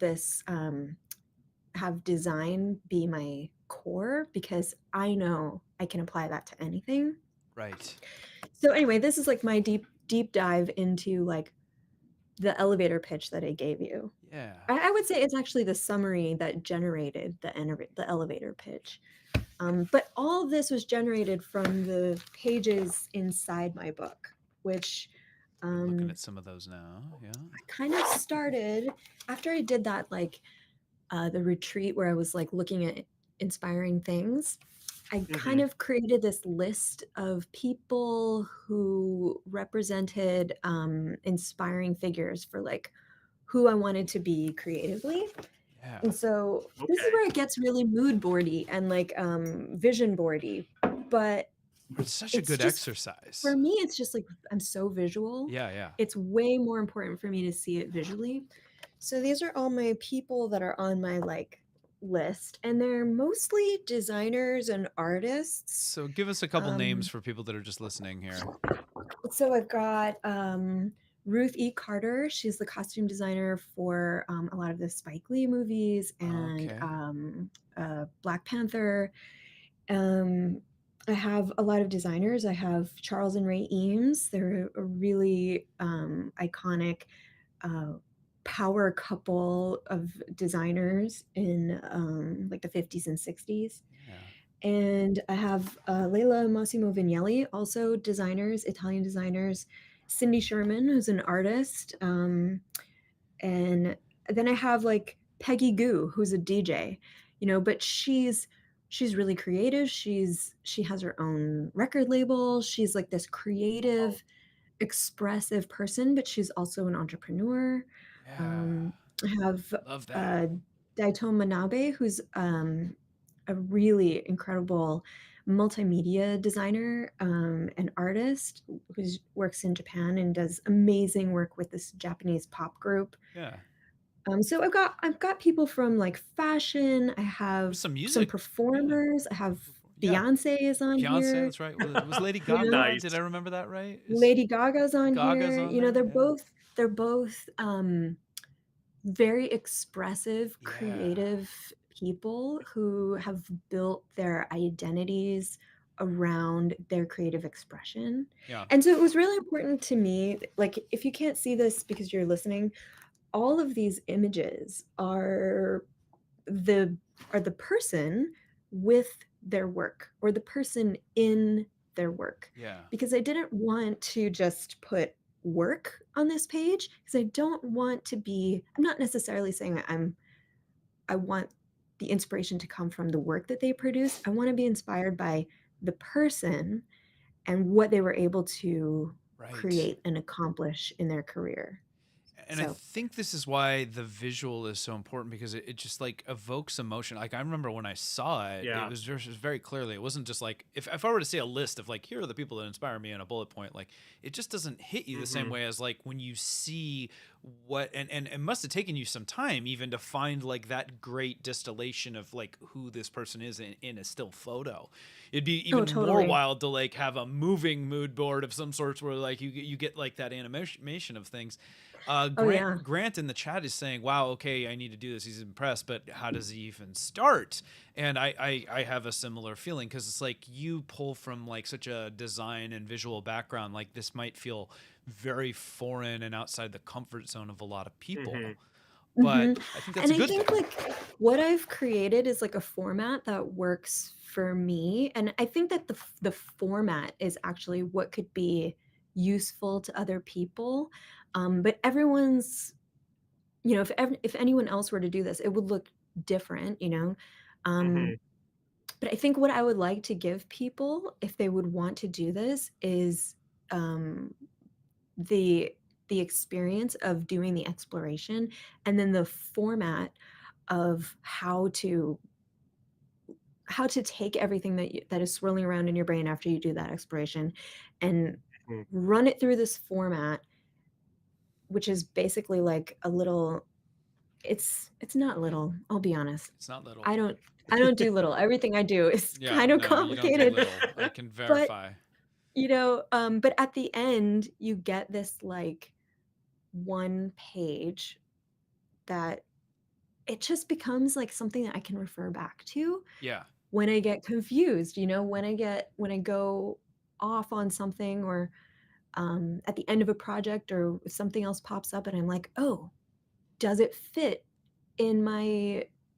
have design be my core, because I know I can apply that to anything. Right. So anyway, this is like my deep dive into like the elevator pitch that I gave you. Yeah. I would say it's actually the summary that generated the elevator pitch. But all of this was generated from the pages inside my book, which I'm looking um, at some of those now. Yeah. I kind of started after I did that, like the retreat where I was like looking at inspiring things. I Hmm. kind of created this list of people who represented inspiring figures for like who I wanted to be creatively. Yeah. And so this is Okay. where it gets really mood boardy and like vision boardy. But It's such a it's good just exercise. for me, it's just like I'm so visual. Yeah. Yeah. It's way more important for me to see it visually. So these are all my people that are on my like list, and they're mostly designers and artists. So give us a couple names Um, for people that are just listening here. so I've got Ruth E. Carter. She's the costume designer for a lot of the Spike Lee movies and Okay. Black Panther. Um, I have a lot of designers. I have Charles and Ray Eames. They're a really iconic uh, power couple of designers in like the 50s and 60s. Yeah. And I have Leila and Massimo Vignelli, also designers, Italian designers. Cindy Sherman, who's an artist. And then I have like Peggy Goo, who's a DJ, but she's really creative. She has her own record label. She's like this Oh, creative, expressive person, but she's also an entrepreneur. Yeah. Um, I have Love that. uh, Daito Manabe, who's a really incredible multimedia designer and artist who works in Japan and does amazing work with this Japanese pop group. Yeah. So I've got people from like fashion. I There's have some some music. Yeah. performers. I have Yeah. Beyonce is on Beyonce, here. that's right. Was Lady You know, Gaga? Nice. Did I remember that right? Is Lady Gaga's on Gaga's here. on You know, there? Yeah. they're both very expressive, Yeah. creative people who have built their identities around their creative expression. Yeah. And so it was really important to me, like if you can't see this because you're listening, all of these images the are the person with their work or the person in their work, Yeah. because I didn't want to just put work on this page because I don't want to be I'm not necessarily saying that I want the inspiration to come from the work that they produce. I want to be inspired by the person and what they were able to Right. create and accomplish in their career. And I So, think this is why the visual is so important because it just like evokes emotion. Like I remember when I saw it, it Yeah. was just very clearly. It wasn't just like if I were to say a list of like here are the people that inspire me in a bullet point, like it just doesn't hit you the same Hmm. way as like when you see what and it must have taken you some time even to find like that great distillation of like who this person is in a still photo. It'd be oh, even more totally. wild to like have a moving mood board of some sorts where like you get like that animation of things. Oh, yeah. Grant in the chat is saying, "Wow, okay, I need to do this." He's impressed, but how does he even start? And I have a similar feeling because it's like you pull from like such a design and visual background. Like this might feel very foreign and outside the comfort zone of a lot of Hmm. people, but Mhm. I think that's And a I good think, thing. like, what I've created is, like, a format that works for me, and I think that the format is actually what could be useful to other people, but everyone's if anyone else were to do this, it would look different, you know? Um, Hmm. but I think what I would like to give people, if they would want to do this, is, um the the experience of doing the exploration and then the format of how to take everything that is swirling around in your brain after you do that exploration and run it through this format, which is basically like a little it's not little, I'll be honest. It's not little. I don't do little. Everything I do is Yeah, kind of no, you don't do complicated. little. I can But, verify. but at the end, you get this like one page that it just becomes like something that I can refer back to Yeah, when I get confused, when I go off on something or at the end of a project or if something else pops up and I'm like, oh, does it fit in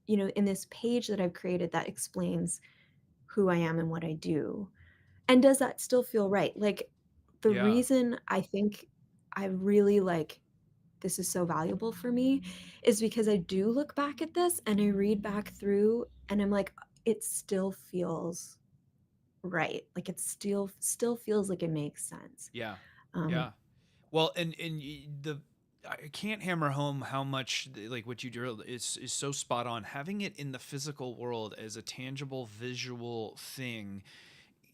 in this page that I've created that explains who I am and what I do? And does that still feel right? Like the yeah, reason I think I really like this is so valuable for me is because I do look back at this and I read back through and I'm like, it still feels right. Like it still feels like it makes sense. yeah, Um, yeah. Well, the I can't hammer home how much like what you drilled is so spot on. Having it in the physical world as a tangible visual thing,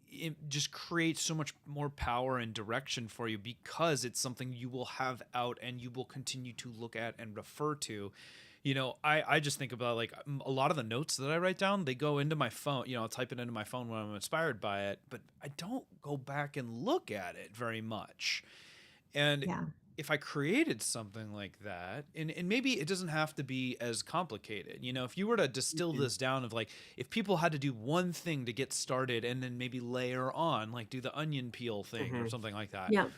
it just creates so much more power and direction for you because it's something you will have out and you will continue to look at and refer to. I just think about like a lot of the notes that I write down, they go into my phone. I'll type it into my phone when I'm inspired by it, but I don't go back and look at it very much. And yeah. if I created something like that, and maybe it doesn't have to be as complicated, if you were to distill Hmm. this down of like, if people had to do one thing to get started and then maybe layer on, like do the onion peel thing or Hmm. something like that, Yeah.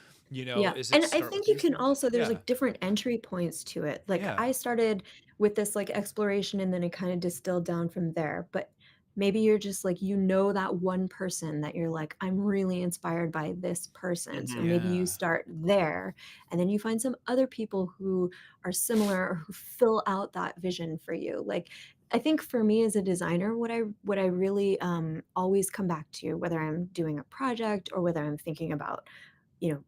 Yeah, is it and I start with think you these can things? also there's, Yeah. like, different entry points to it. Like, Yeah. I started with this, like, exploration, and then it kinda distilled down from there, but maybe you're just, like, that one person that you're like, "I'm really inspired by this person," so Hmm. maybe you Yeah. start there, and then you find some other people who are similar or who fill out that vision for you. Like, I think for me as a designer, what I really, always come back to, whether I'm doing a project or whether I'm thinking about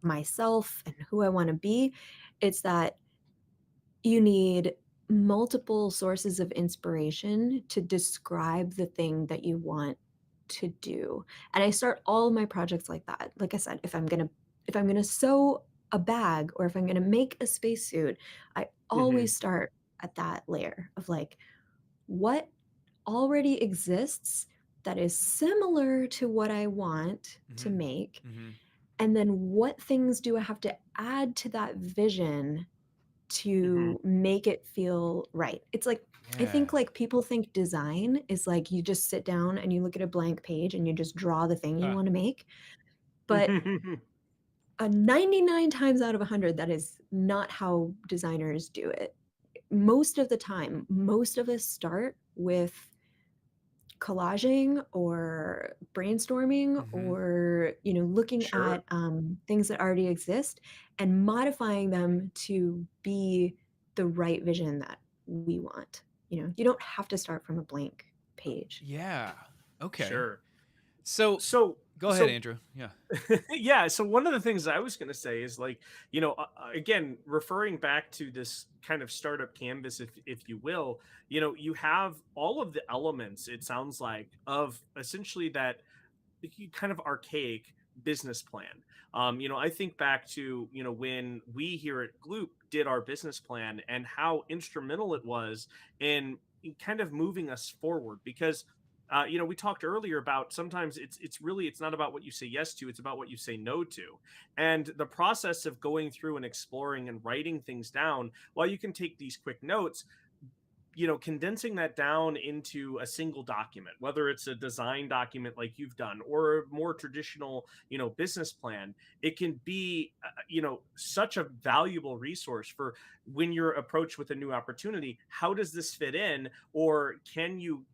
myself and who I want to be, it's that you need multiple sources of inspiration to describe the thing that you want to do. And I start all of my projects like that. Like I said, if I'm gonna sew a bag or if I'm gonna make a spacesuit, I Hmm. always start at that layer of like what already exists that is similar to what I want to Mm-hmm. make, Mm-hmm. and then what things do I have to add to that vision Hmm. to make it feel right. It's like I Yeah. think like people think design is like you just sit down and you look at a blank page and you just draw the thing you Huh. want to make. But 99 times out of 100, that is not how designers do it. Most of the time, most of us start with collaging or brainstorming Mm-hmm. or looking Sure. at things that already exist and modifying them to be the right vision that we want. You don't have to start from a blank page. Yeah. Okay. Sure. So So go ahead, so Andrew. Yeah. yeah, so one of the things I was going to say is like, again, referring back to this kind of startup canvas, if you will, you have all of the elements, it sounds like, of essentially that kind of archaic business plan. I think back to, when we here at Gloop did our business plan and how instrumental it was in kind of moving us forward because we talked earlier about sometimes it's not about what you say yes to, it's about what you say no to. And the process of going through and exploring and writing things down, while you can take these quick notes, condensing that down into a single document, whether it's a design document like you've done or a more traditional, business plan, it can be, such a valuable resource for when you're approached with a new opportunity. How does this fit in? Or can you,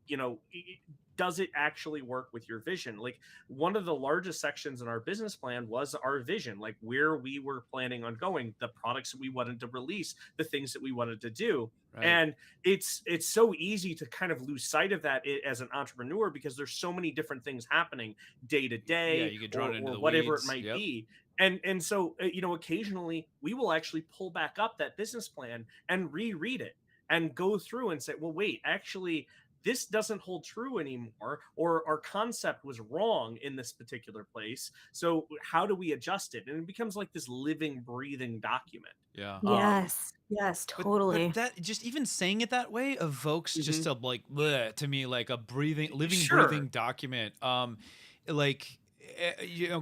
does it actually work with your vision? Like one of the largest sections in our business plan was our vision, like where we were planning on going, the products that we wanted to release, the things that we wanted to do. Right. And it's so easy to kind of lose sight of that as an entrepreneur because there's so many different things happening day to Yeah, day, you get drawn into or the whatever it weeds. might Yep. be. And so occasionally we will actually pull back up that business plan and reread it and go through and say, well, wait, actually this doesn't hold true anymore, or our concept was wrong in this particular place, so how do we adjust it? And it becomes like this living breathing document. Yeah. um Yes, yes, But totally. that just even saying it that way evokes just mhm. a like bleh, to me like a living Sure. breathing document. Like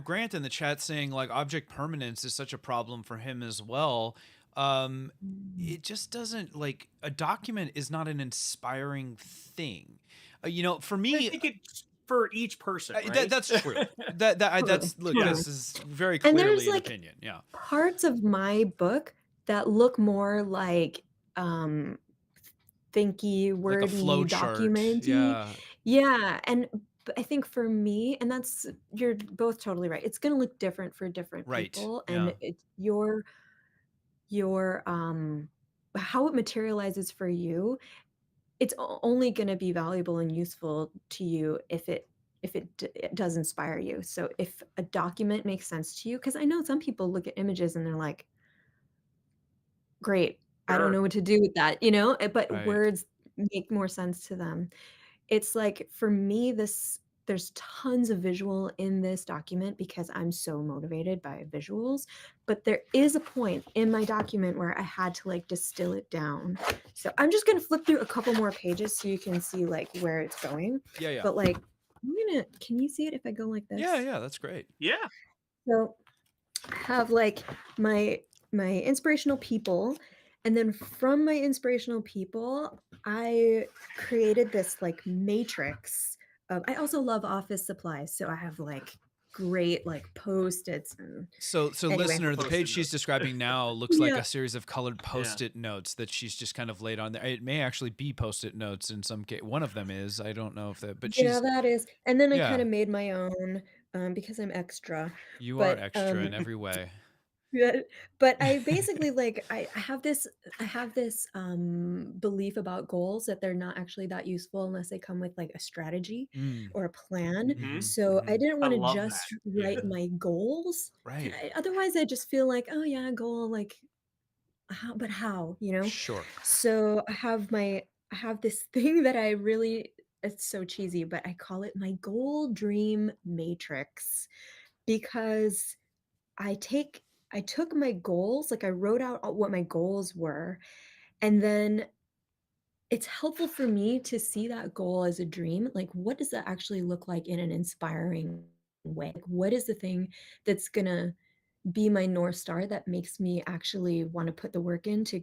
Grant in the chat saying like object permanence is such a problem for him as well. Um, Mm. it just doesn't like a document is not an inspiring thing. For And I me, think it's for each person, right? that's true. Totally, That's look. Yeah. totally. This is very And there's clearly an like opinion. Yeah. parts of my book that look more like um thinky, Like a flow wordy, chart. documenty. Yeah. Yeah, and I think for me, and that's you're both totally right. It's gonna look different for different Right. people, and Yeah. it's your how it materializes for you. It's only gonna be valuable and useful to you if it does inspire you. So if a document makes sense to you, because I know some people look at images and they're like, great, I don't Sure. know what to do with that, but Right. words make more sense to them. It's like for me, there's tons of visual in this document because I'm so motivated by visuals, but there is a point in my document where I had to like distill it down. So I'm just gonna flip through a couple more pages so you can see like where it's going. Yeah. Yeah. But like can you see it if I go like Yeah. this? Yeah. That's great. Yeah. So I have like my inspirational people, and then from my inspirational people I created this like matrix of I also love office supplies, so I have like great like post-its and So anyway. The listener, the page post-it she's notes. describing now looks like Yeah, a series of colored Yeah. post-it notes that she's just kind of laid on there. It may actually be post-it notes in some case. One of them is. I don't know if that, but yeah, she's that is, and then I kind yeah. of made my own because I'm extra, You are but extra in every way. yeah, but I basically like I have this belief about goals that they're not actually that useful unless they come with like a strategy Mm. or a plan. Hmm. So I Hmm. didn't I want to love that. just write my goals. Right. Otherwise I just feel like, oh yeah, goal, like but how, you know? Sure. So I have this thing that I really, it's so cheesy, but I call it my goal dream matrix because I take I took my goals, like I wrote out what my goals were, and then it's helpful for me to see that goal as a dream. Like, what does that actually look like in an inspiring way? Like, what is the thing that's gonna be my North Star that makes me actually want to put the work in to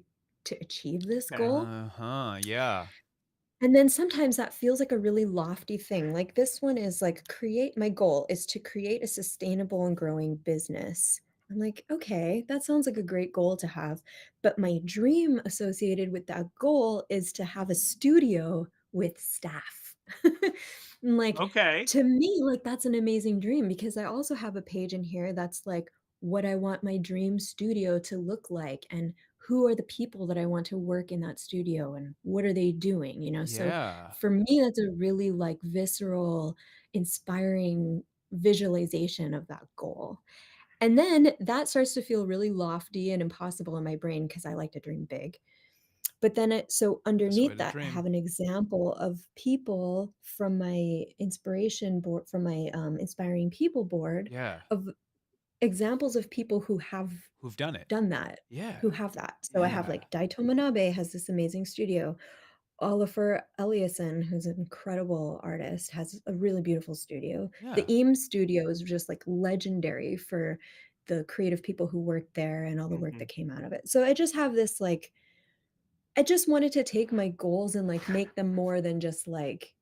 achieve this Okay. goal? Yeah. And then sometimes that feels like a really lofty thing. Like this one is like create my goal is to create a sustainable and growing business. I'm like, okay, that sounds like a great goal to have. But my dream associated with that goal is to have a studio with staff. And like Okay. to me, like that's an amazing dream because I also have a page in here that's like what I want my dream studio to look like and who are the people that I want to work in that studio and what are they doing, you know? So Yeah. for me, that's a really like visceral, inspiring visualization of that goal. And then that starts to feel really lofty and impossible in my brain because I like to dream big. But then so That's the way underneath to that, I have dream. an example of people from my inspiration board, from my inspiring people board Yeah. of examples of people who have Who've done it. done that, Yeah. who have that. So I have Yeah. like Daito Manabe has this amazing studio. Oliver Eliasson, who's an incredible artist, has a really beautiful studio. Yeah. The Eames studio is just like legendary for the creative people who worked there and all the work Mhm. that came out of it. So I just have this like I just wanted to take my goals and like make them more than just like,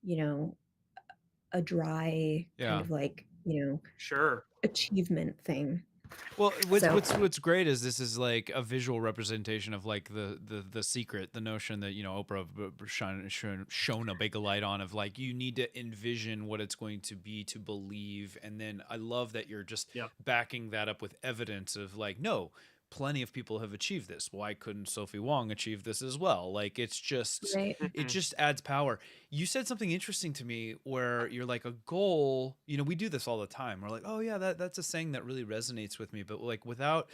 a dry kind Yeah. of like, Sure. achievement thing. Well, So what's great is this is like a visual representation of like the secret, the notion that Oprah shone a big light on of like you need to envision what it's going to be to believe, and then I love that you're just Yep. backing that up with evidence of like no, plenty of people have achieved this. Why couldn't Sophie Wong achieve this as well? Like right. it Mhm. just adds power. You said something interesting to me where you're like a goal, we do this all the time. We're like, oh yeah, that's a saying that really resonates with me. But like without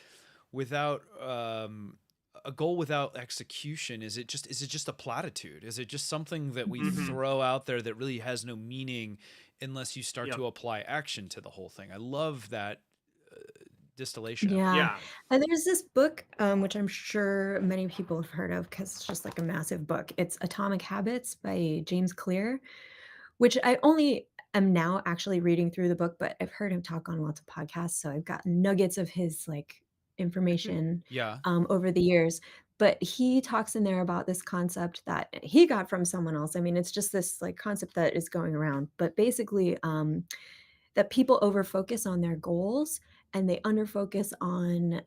a goal without execution, is it just a platitude? Is it just something that we Mhm. throw out there that really has no meaning unless you start Yep. to apply action to the whole thing? I love that distillation of it. Yeah. Yeah. And there's this book, which I'm sure many people have heard of because it's just like a massive book. It's Atomic Habits by James Clear, which I only am now actually reading through the book, but I've heard him talk on lots of podcasts. So I've got nuggets of his like information Yeah. over the years. But he talks in there about this concept that he got from someone else. I mean, it's just this like concept that is going around, but basically, that people over focus on their goals and they under focus on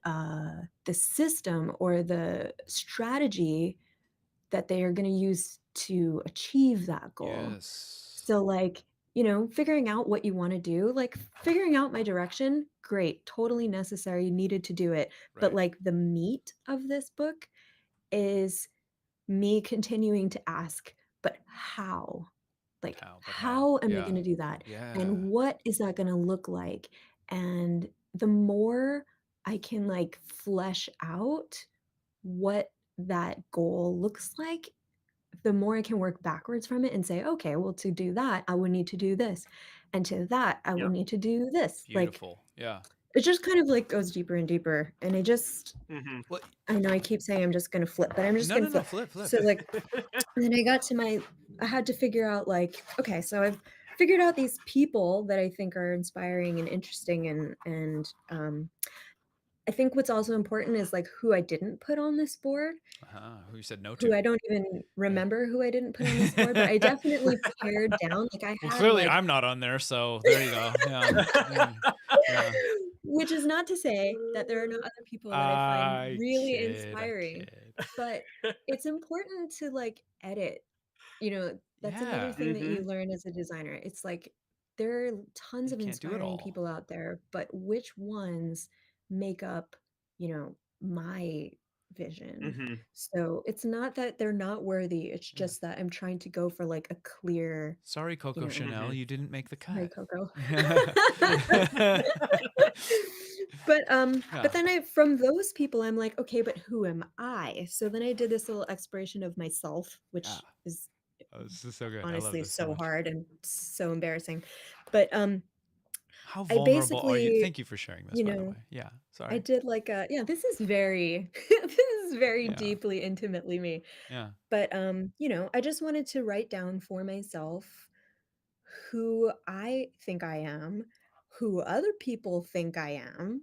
the system or the strategy that they are going to use to achieve that goal. Yes. So, like, figuring out what you want to do, like figuring out my direction, great, totally necessary, needed to do it. But, Right. like, the meat of this book is me continuing to ask, but how? Like, How? how am I Yeah. gonna do that? Yeah. And what is that gonna look like? And the more I can, like, flesh out what that goal looks like, the more I can work backwards from it and say, "Okay, well, to do that, I would need to do this, and to that, I will Yep. need to do this." Like, Beautiful. Yeah. it just kind of, like, goes deeper and deeper, and Mhm. Well, I know I keep saying I'm just gonna flip, but I'm just no, gonna no, no. flip. Flip. So, like, and then I got to I had to figure out like, okay, so I've figured out these people that I think are inspiring and interesting and I think what's also important is like who I didn't put on this board, Who you said no who to? I don't even Yeah. remember who I didn't put on this board, but I definitely pared down. Like I Well, had clearly like I'm not on there, so there you go. Yeah. Yeah. which is not to say that there are not other people that I find I really kid. I inspiring, kid. but it's important to like edit. That's another Yeah. thing that you Mhm. learn as a designer. It's like there are tons You of can't do it inspiring all. people out there, but which ones make up, my vision? Mhm. So it's not that they're not worthy. It's Yeah. just that I'm trying to go for like a clear, Sorry, you Coco know, Chanel, Mhm. you didn't make the sorry, cut. Coco. But Yeah. then I from those people, I'm like, "Okay, but who am I?" So then I did this little exploration of myself, Yeah. which is Oh, this is so good. I love honestly this so so much. hard and so embarrassing. But, How I vulnerable are you? basically, Thank you for sharing this, you by the know, way. Yeah. I Sorry. did like a yeah, this is very this is very Yeah. deeply, intimately me. Yeah. But, I just wanted to write down for myself who I think I am, who other people think I am,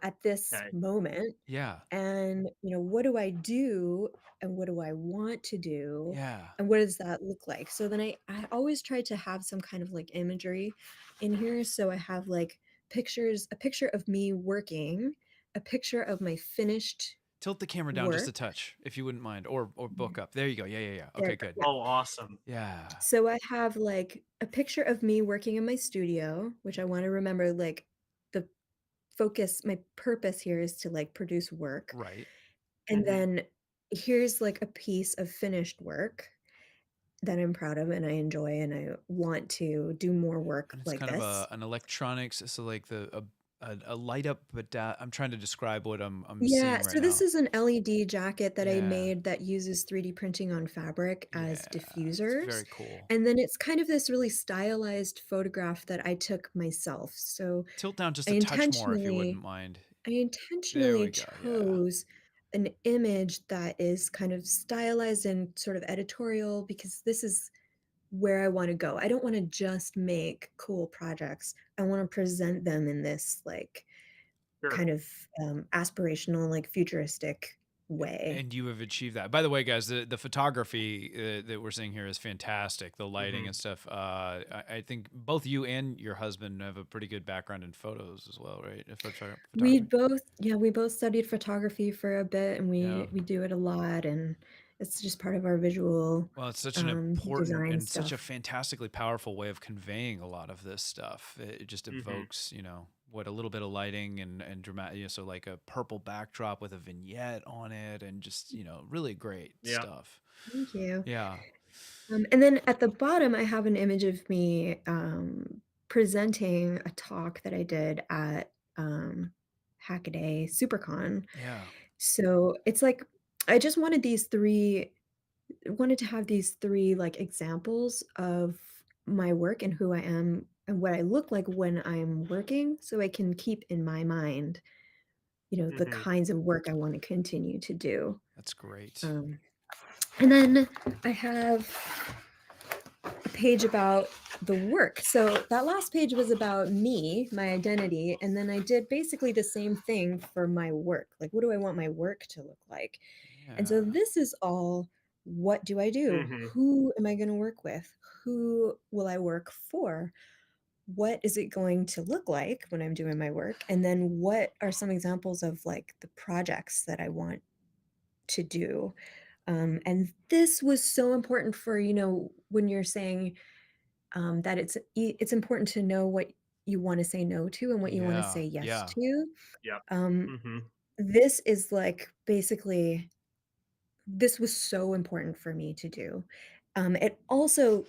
at this Okay. moment, Yeah. and, what do I do and what do I want to do Yeah. and what does that look like? So then I always try to have some kind of like imagery in here. So I have like a picture of me working, a picture of my finished Tilt the camera down just work. a touch, if you wouldn't mind, or book up. There you go. Yeah. Yeah. Yeah. There Okay. we go. Good. Yeah. Oh, awesome. Yeah. So I have like a picture of me working in my studio, which I want to remember like the my purpose here is to like produce work. Right. And Hmm. then here's like a piece of finished work that I'm proud of and I enjoy and I want to do more work And it's like kind of this. an electronics, so like a light up, but I'm trying to describe what I'm Yeah, seeing right so this now. is an LED jacket that I Yeah. made that uses 3D printing on fabric as Yeah. It's diffusers. very cool. And then it's kind of this really stylized photograph that I took myself. So Tilt down just I a touch more, if you wouldn't intentionally mind. I There intentionally we go. Yeah. chose an image that is kind of stylized and sort of editorial because this is where I wanna go. I don't wanna just make cool projects. I wanna present them in this, like, Sure. kind of, aspirational, like, futuristic way. And you have achieved that. By the way, guys, the photography that we're seeing here is fantastic. The lighting Hmm. and stuff. I think both you and your husband have a pretty good background in photos as well, right? Photography. We both studied photography for a bit, and Yeah. we do it a lot, and it's just part of our visual, Well, it's such an important design and such a stuff. fantastically powerful way of conveying a lot of this stuff. It just Hmm. evokes, what a little bit of lighting and dramatic, so like a purple backdrop with a vignette on it, and just really great Yeah. stuff. Thank you. Yeah, And then at the bottom, I have an image of me, presenting a talk that I did at, Hackaday SuperCon. yeah, So, it's like I just wanted to have these 3, like, examples of my work and who I am and what I look like when I'm working so I can keep in my mind, the Hmm. kinds of work I wanna continue to do. that's great. Um, and then I have a page about the work. So that last page was about me, my identity, and then I did basically the same thing for my work. Like, what do I want my work to look like? And so Yeah. this is all what do I do? Hmm. Who am I going to work with? Who will I work for? What is it going to look like when I'm doing my work? And then what are some examples of like the projects that I want to do? And this was so important for, when you're saying that it's important to know what you wanna say no to and what you wanna Yeah. say yes Yeah. to. Yep. Um, Hmm. this is, like, basically this was so important for me to do. It also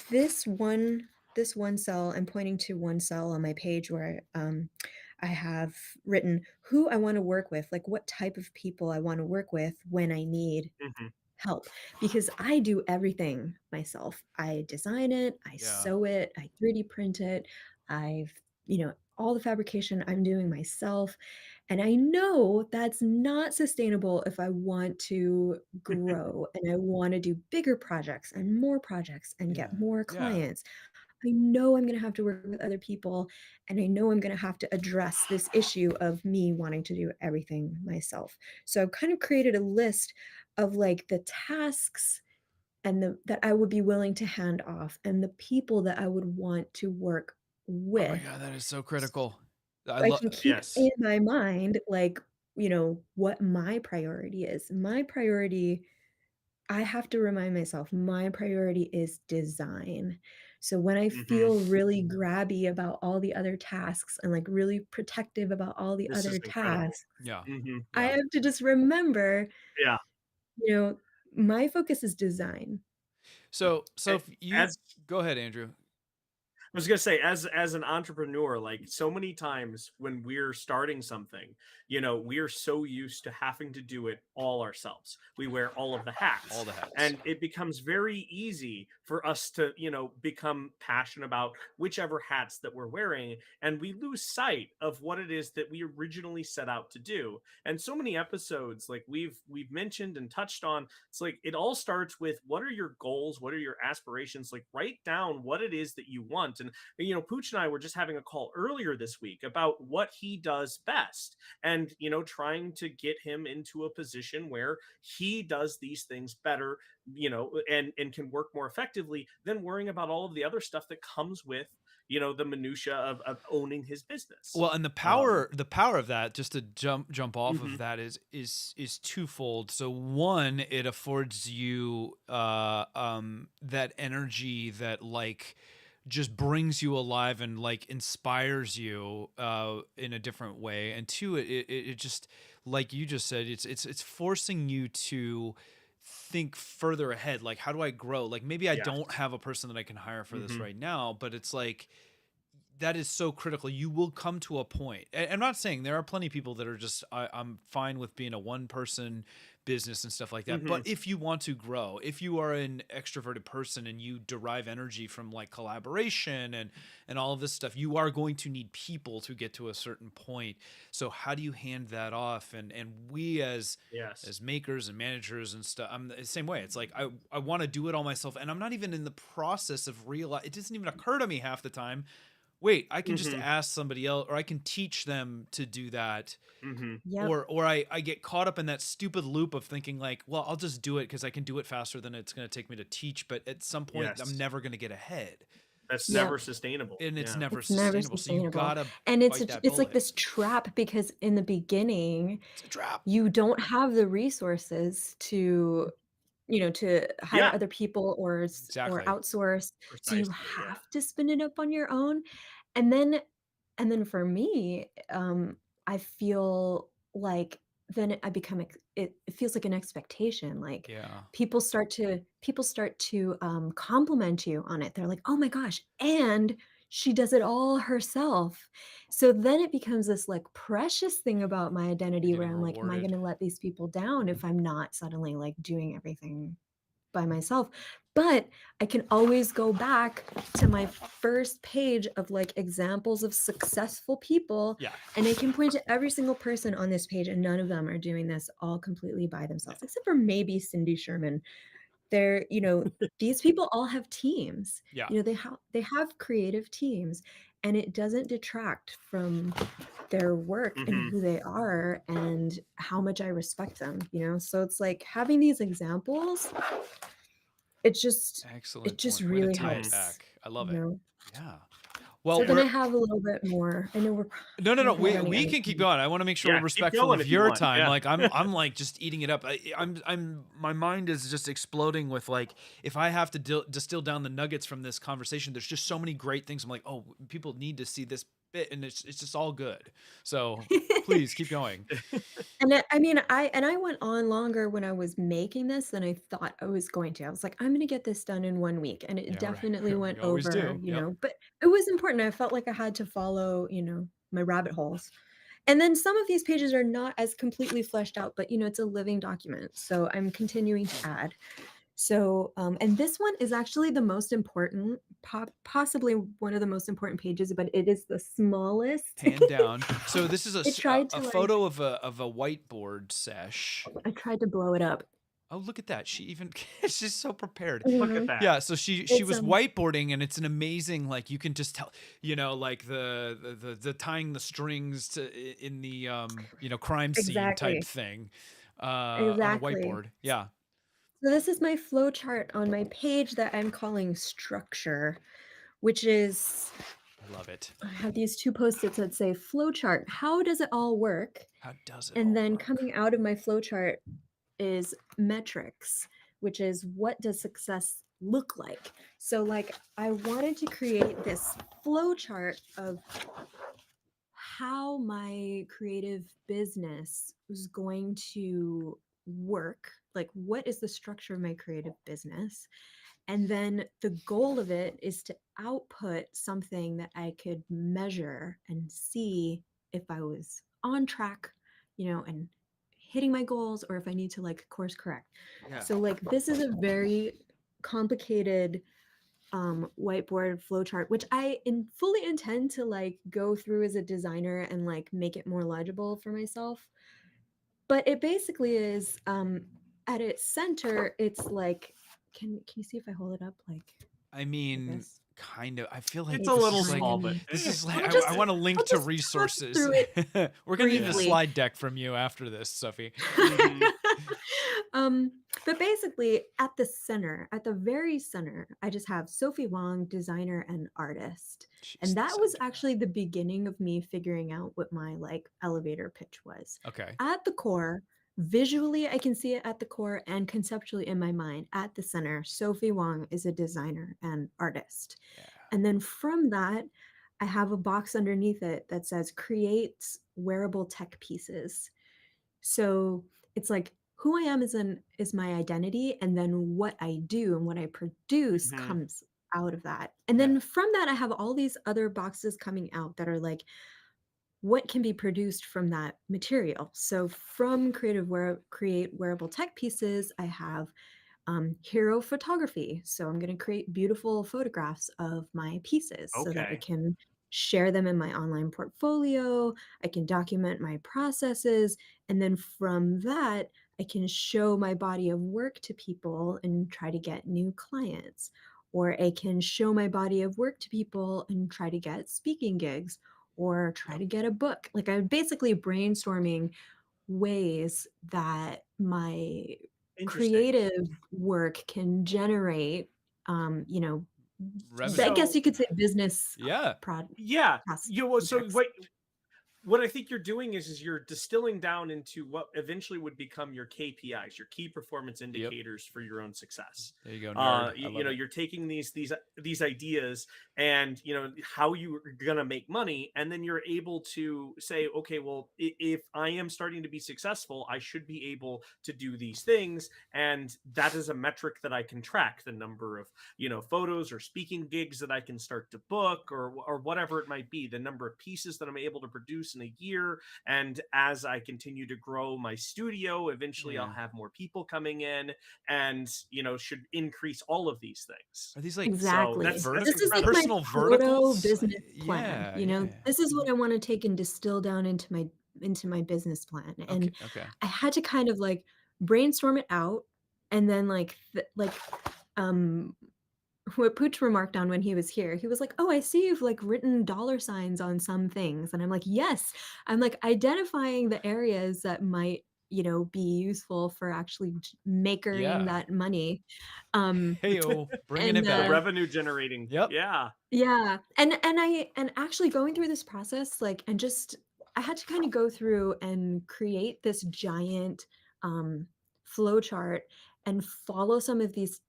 this one this one cell I'm pointing to one cell on my page where, I have written who I wanna work with, like, what type of people I wanna work with when I need Hmm. help because I do everything myself. I design it, I Yeah. sew it, I 3D print it. I've, all the fabrication I'm doing myself. And I know that's not sustainable if I want to grow and I want to do bigger projects and get Yeah. more Yeah. clients. I know I'm going to have to work with other people and I know I'm going to have to address this issue of me wanting to do everything myself. So I've kind of created a list of like the tasks and that I would be willing to hand off and the people that I would want to work Oh my with. God, that is so So critical. I I love. can keep Yes. in my mind like, what my priority is. My priority I have to remind myself my priority is design. So when I Hmm. feel really grabby about all the other tasks and like really protective about all the This is other incredible. tasks, Yeah. Hmm. I Yeah. have to just remember, Yeah. you know, my focus is design. So A- if you As go ahead, Andrew. was gonna say, as an entrepreneur, like so many times when we're starting something, we are so used to having to do it all ourselves. We wear all of the All hats, the hats. and it becomes very easy for us to, become passionate about whichever hats that we're wearing, and we lose sight of what it is that we originally set out to do. And so many episodes, like we've mentioned and touched on, it's like it all starts with, what are your goals, what are your aspirations, like write down what it is that you want. And Pooch and I were just having a call earlier this week about what he does best, and trying to get him into a position where he does these things better, and can work more effectively than worrying about all of the other stuff that comes with the minutia of owning his business. Well, and the power of that, just to jump off of Mhm. that, is twofold. So one, it affords you that energy that like just brings you alive and like inspires you in a different way. And two, it just, like you just said, it's forcing you to think further ahead. Like, how do I grow? Like, maybe I don't Yes. have a person that I can hire for this Mhm. right now, but it's like that is so critical. You will come to a point. I'm not saying there are plenty of people that are just, I'm fine with being a one person business and stuff like that. But Mhm. if you want to grow, if you are an extroverted person and you derive energy from like collaboration and all of this stuff, you are going to need people to get to a certain point. So how do you hand that off? And we Yes. as makers and managers and stuff, I'm the same way. It's like I want to do it all myself, and I'm not even in the process of realize. It doesn't even occur to me half the time, wait, I can just Mhm. ask somebody else, or I can teach them to do that. Mhm. Yep. Or I get caught up in that stupid loop of thinking like, well, I'll just do it because I can do it faster than it's going to take me to teach. But at some point, I'm Yes. never going to get ahead, That's never Yep. sustainable. and it's Yeah. never It's never sustainable. So you sustainable. gotta And it's bite that it's like bullet. this trap because in the beginning, It's a trap. you don't have the resources to hire Yeah. other people or Exactly. outsource, so you Precisely. Yeah. have to spin it up on your own. And then for me, I feel like then I become it feels like an expectation, like Yeah. people start to compliment you on it. They're like, "Oh my gosh, and she does it all herself." So then it becomes this, like, precious thing about my You're identity where getting I'm like, "Am I rewarded. gonna let these people down if I'm not suddenly, like, doing everything by myself?" But I can always go back to my first page of, like, examples of successful people, Yeah. and I can point to every single person on this page, and none of them are doing this all completely by No. themselves, except for maybe Cindy Sherman. These people all have teams. Yeah. They have creative teams, and it doesn't detract from their work and Mhm. who they are and how much I respect them. So it's like having these examples, it just it Excellent just point. Way to really tie it Mhm. helps, back. I love you it. know? Yeah. So Well, then Yeah. I we're have a little bit more. I know No, no, we're no. kinda running We out of can keep time. going. I want to make sure we're Yeah. Keep respectful going of if you your want. time. Yeah. Like I'm like just eating it up. I'm my mind is just exploding with like, if I have to distill down the nuggets from this conversation, there's just so many great things. I'm like, oh, people need to see this bit, and it's just all good. So please keep going. I went on longer when I was making this than I thought I was going to. I was like, "I'm gonna get this done in 1 week," and it Yeah, definitely right. We went always over, do. Yep. but it was important. I felt like I had to follow my rabbit holes. And then some of these pages are not as completely fleshed out, but, it's a living document, so I'm continuing to add. So, and this one is actually the most important, possibly one of the most important pages, but it is the smallest. Hand down. So this is I tried a to, photo of a whiteboard sesh. I tried to blow it up. Oh, look at that. She even she's so prepared. Look at Mhm. that. Yeah, so she It's, was whiteboarding, and it's an amazing, like, you can just tell, like the tying the strings in the crime scene type exactly, thing on a exactly. whiteboard. Yeah, So this is my flow chart on my page that I'm calling structure, which is I love it. I have these 2 Post-its that say flow chart. How does it all work? How does it And all then work? coming out of my flow chart is metrics, which is what does success look like? So like I wanted to create this flow chart of how my creative business was going to work. Like what is the structure of my creative business? And then the goal of it is to output something that I could measure and see if I was on track, and hitting my goals, or if I need to like course correct. Yeah. So like this is a very complicated whiteboard flowchart, which fully intend to like go through as a designer and like make it more legible for myself. But it basically is at its center, it's like, can you see if I hold it up like I mean, this? kind of. I feel like It's a It's this little is like small, but tiny. this is like I'll I just want to link I'll to just talk resources. through it We're gonna need a briefly. slide deck from you after this, Sophie. Mhm. um, but basically, at the center, at the very center, I just have Sophy Wong, designer and artist. Jeez, And the that was center. actually the beginning of me figuring out what my like elevator pitch was. Okay. At the core, visually, I can see it at the core, and conceptually in my mind, at the center, Sophy Wong is a designer and artist. Yeah. And then from that, I have a box underneath it that says creates wearable tech pieces. So it's like who I am is my identity, and then what I do and what I produce Mhm. comes out of that. And Yeah. then from that I have all these other boxes coming out that are like what can be produced from that material. So from create wearable tech pieces, I have hero photography. So I'm going to create beautiful photographs of my pieces so that I Okay. can share them in my online portfolio. I can document my processes. And then from that, I can show my body of work to people and try to get new clients. Or I can show my body of work to people and try to get speaking gigs or try Yep. to get a book. Like I'm basically brainstorming ways that my Interesting. creative work can generate, you know, I Revenue. guess So you could say business Yeah. yeah, so projects. what I think you're doing is you're distilling down into what eventually would become your KPIs, your key performance Yep. indicators for your own success. There you go, nerd. I You love know, it. you're taking these ideas and how you're gonna make money, and then you're able to say, okay, well, if I am starting to be successful, I should be able to do these things, and that is a metric that I can track the number of photos or speaking gigs that I can start to book, or whatever it might be, the number of pieces that I'm able to produce in a year. And as I continue to grow my studio, eventually I'll Yeah. have more people coming in, and should increase all of these things. Are these like So Exactly. that's This is like incredible. my personal proto verticals? business plan. Yeah, yeah. This is what I want to take and distill down into my business plan. Okay, And okay. I had to kind of like brainstorm it out, and then um what Pooch remarked on when he was here, he was like, "Oh, I see you've like written dollar signs on some things." And I'm like, "Yes." I'm like identifying the areas that might, be useful for actually makering Yeah. that money. Um, Heyo, bringing and it The back. revenue generating. Yep. Yeah. yeah, and actually going through this process, like, and just I had to kind of go through and create this giant um, flow chart and follow some of these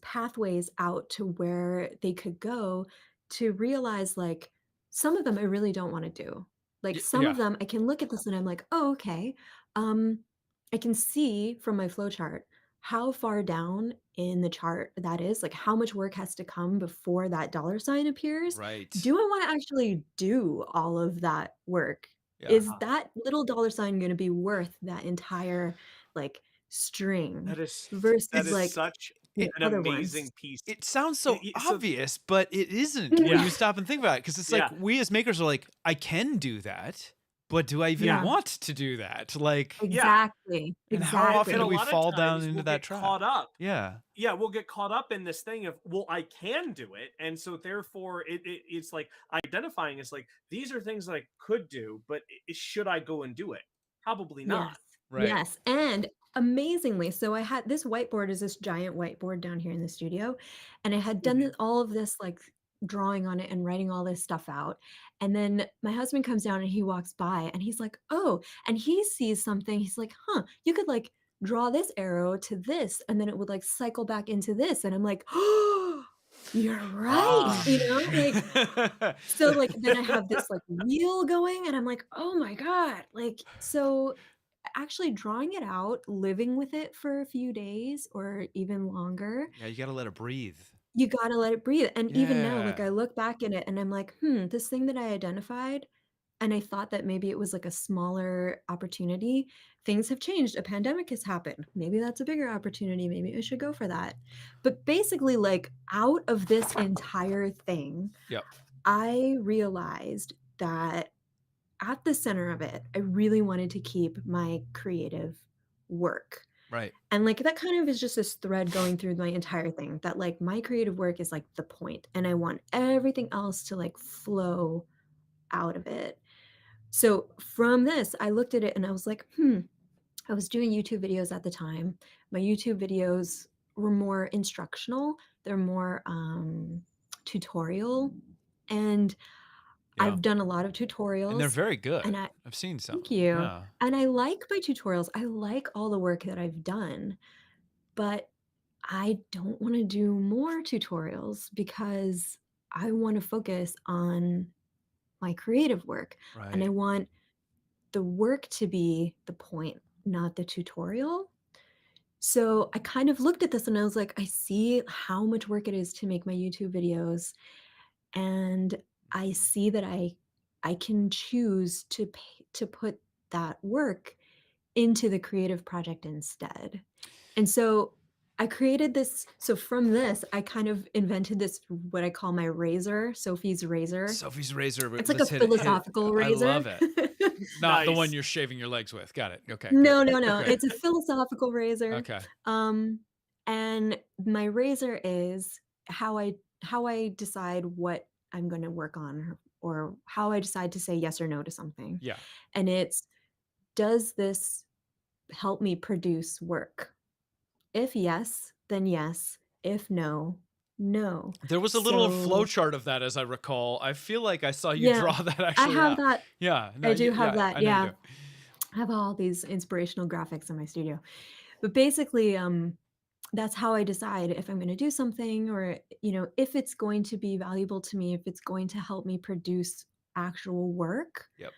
pathways out to where they could go to realize like some of them I really don't want to do. Like some Yeah. of them I can look at this and I'm like, oh, okay. Um, I can see from my flow chart how far down in the chart that is, like how much work has to come before that dollar sign appears. Right. Do I want to actually do all of that work? Yeah. Is that little dollar sign going to be worth that entire like That string is that versus is like such the an other ones? amazing piece. It sounds so So obvious, but it isn't when Mhm. yeah, you stop and think about it. Because it's like yeah, we as makers are like, I can do that, but do I even yeah, Yeah, want to do that? Like, yeah. exactly. and how often And do a Exactly. we lot of fall down times into we'll that get trap? caught up. Yeah. Yeah, we'll get caught up in this thing of, well, I can do it, and so therefore it's like identifying is like, these are things that I could do, but should I go and do it? Probably not. Yes. Right. Yes, and amazingly, so I had this whiteboard is this giant whiteboard down here in the studio, and I had done Mhm. all of this, like, drawing on it and writing all this stuff out, and then my husband comes down and he walks by and he's like, "Oh," and he sees something, he's like, "Huh, you could, like, draw this arrow to this, and then it would, like, cycle back into this," and I'm like, "Oh, you're right," Ah, like, so, like, then I have this, like, wheel going, and I'm like, "Oh my god," like, so actually drawing it out, living with it for a few days or even longer, Yeah, you got to let it breathe. you gotta let it breathe. And even now, like Yeah. I look back at it and I'm like, this thing that I identified, and I thought that maybe it was like a smaller opportunity. Things have changed. A pandemic has happened. Maybe that's a bigger opportunity. Maybe I should go for that. But basically, like out of this entire thing, Yep. I realized that at the center of it, I really wanted to keep my creative work. Right. And like that kind of is just this thread going through my entire thing, that like my creative work is like the point and I want everything else to like flow out of it. So from this, I looked at it and I was like, I was doing YouTube videos at the time. My YouTube videos were more instructional, they're more tutorial. And Yeah. I've done a lot of And they're tutorials very good. and I I've seen some. thank you. Yeah. And I like my tutorials. I like all the work that I've done, but I don't want to do more tutorials because I want to focus on my creative work and I Right. want the work to be the point, not the tutorial. So I kind of looked at this and I was like, I see how much work it is to make my YouTube videos, and I see that I can choose to put that work into the creative project instead. And so I created this. So from this, I kind of invented this, what I call my razor, Sophie's razor. Sophie's razor. It's like a Let's hit it. Hit it. philosophical I razor. love it. Not the one Nice. you're shaving your legs with. Got it. Okay. Good. No, no, no. Great. It's a philosophical razor. Okay. Um, and my razor is how I decide what I'm going to work on, or how I decide to say yes or no to something. Yeah. And it's, does this help me produce work? If yes, then yes. If no, no. There was a little flow So chart of that, as I recall. I feel like I saw you yeah, draw that I actually have out. that. Yeah. No. I do have Yeah. that. I know you Yeah. do. I have all these inspirational graphics in my studio. But basically, that's how I decide if I'm going to do something, or, if it's going to be valuable to me, if it's going to help me produce actual work, Yep.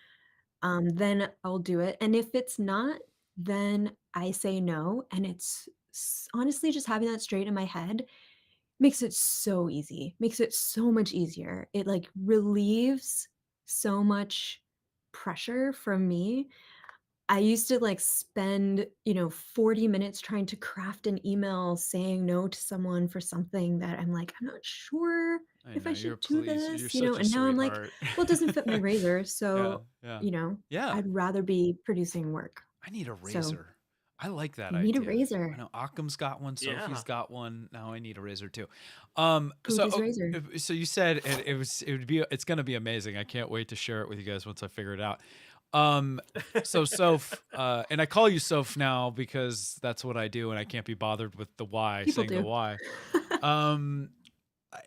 then I'll do it. And if it's not, then I say no. And it's honestly just having that straight in my head makes it so easy, makes it so much easier. It like relieves so much pressure from me. I used to like spend, 40 minutes trying to craft an email saying no to someone for something that I'm like, I'm not sure I if know. I You're should do pleased. You're this, such a and now I'm like, sweetheart. well, it doesn't fit my razor. Yeah. So, Yeah. Yeah. I'd rather be producing work. I need a So razor. I like that you need a idea. I razor. know Occam's got one, Sophie's Yeah. got one. Now I need a razor too. So Poopy's razor. so you said it's gonna be amazing. I can't wait to share it with you guys once I figure it out. So Soph, and I call you Soph now because that's what I do, and I can't be bothered with the Y, People saying the do. Y. Um,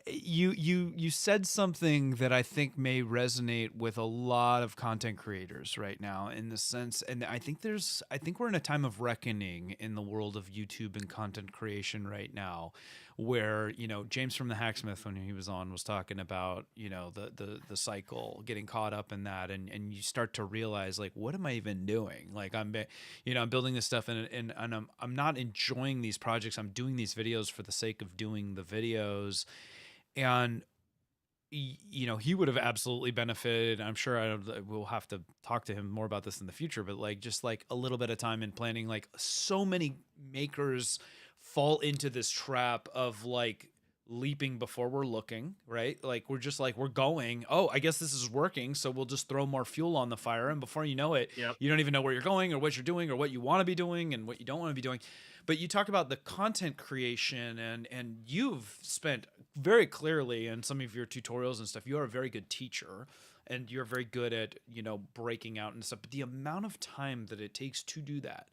you said something that I think may resonate with a lot of content creators right now, in the sense, and I think we're in a time of reckoning in the world of YouTube and content creation right now, where James from the Hacksmith, when he was on, was talking about the cycle, getting caught up in that, and you start to realize, like, what am I even doing? Like, I'm building this stuff, and I'm not enjoying these projects. I'm doing these videos for the sake of doing the videos. And he would have absolutely benefited. I'm sure we'll have to talk to him more about this in the future, but like, just like a little bit of time in planning. Like, so many makers fall into this trap of like leaping before we're looking, right? Like, we're just like, we're going, oh, I guess this is working, so we'll just throw more fuel on the fire, and before you know it, Yep. you don't even know where you're going or what you're doing or what you want to be doing and what you don't want to be doing. But you talk about the content creation, and you've spent very clearly in some of your tutorials and stuff. You are a very good teacher, and you're very good at breaking out and stuff. But the amount of time that it takes to do that,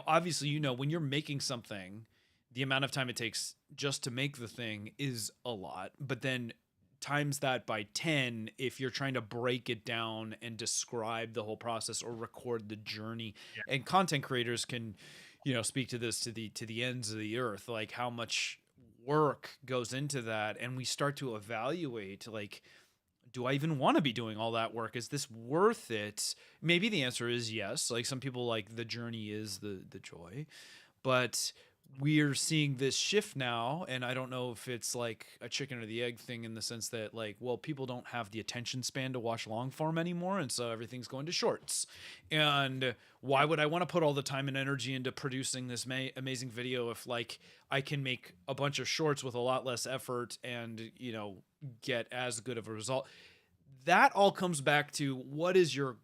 obviously, when you're making something, the amount of time it takes just to make the thing is a lot. But then times that by 10 if you're trying to break it down and describe the whole process or record the journey. Yeah. And content creators can speak to this to the ends of the earth, like how much work goes into that. And we start to evaluate, like, do I even want to be doing all that work? Is this worth it? Maybe the answer is yes. Like some people, like the journey is the joy, but we're seeing this shift now, and I don't know if it's like a chicken or the egg thing, in the sense that, like, well, people don't have the attention span to watch long form anymore, and so everything's going to shorts. And why would I want to put all the time and energy into producing this amazing video if, like, I can make a bunch of shorts with a lot less effort and, you know, get as good of a result? That all comes back to what is your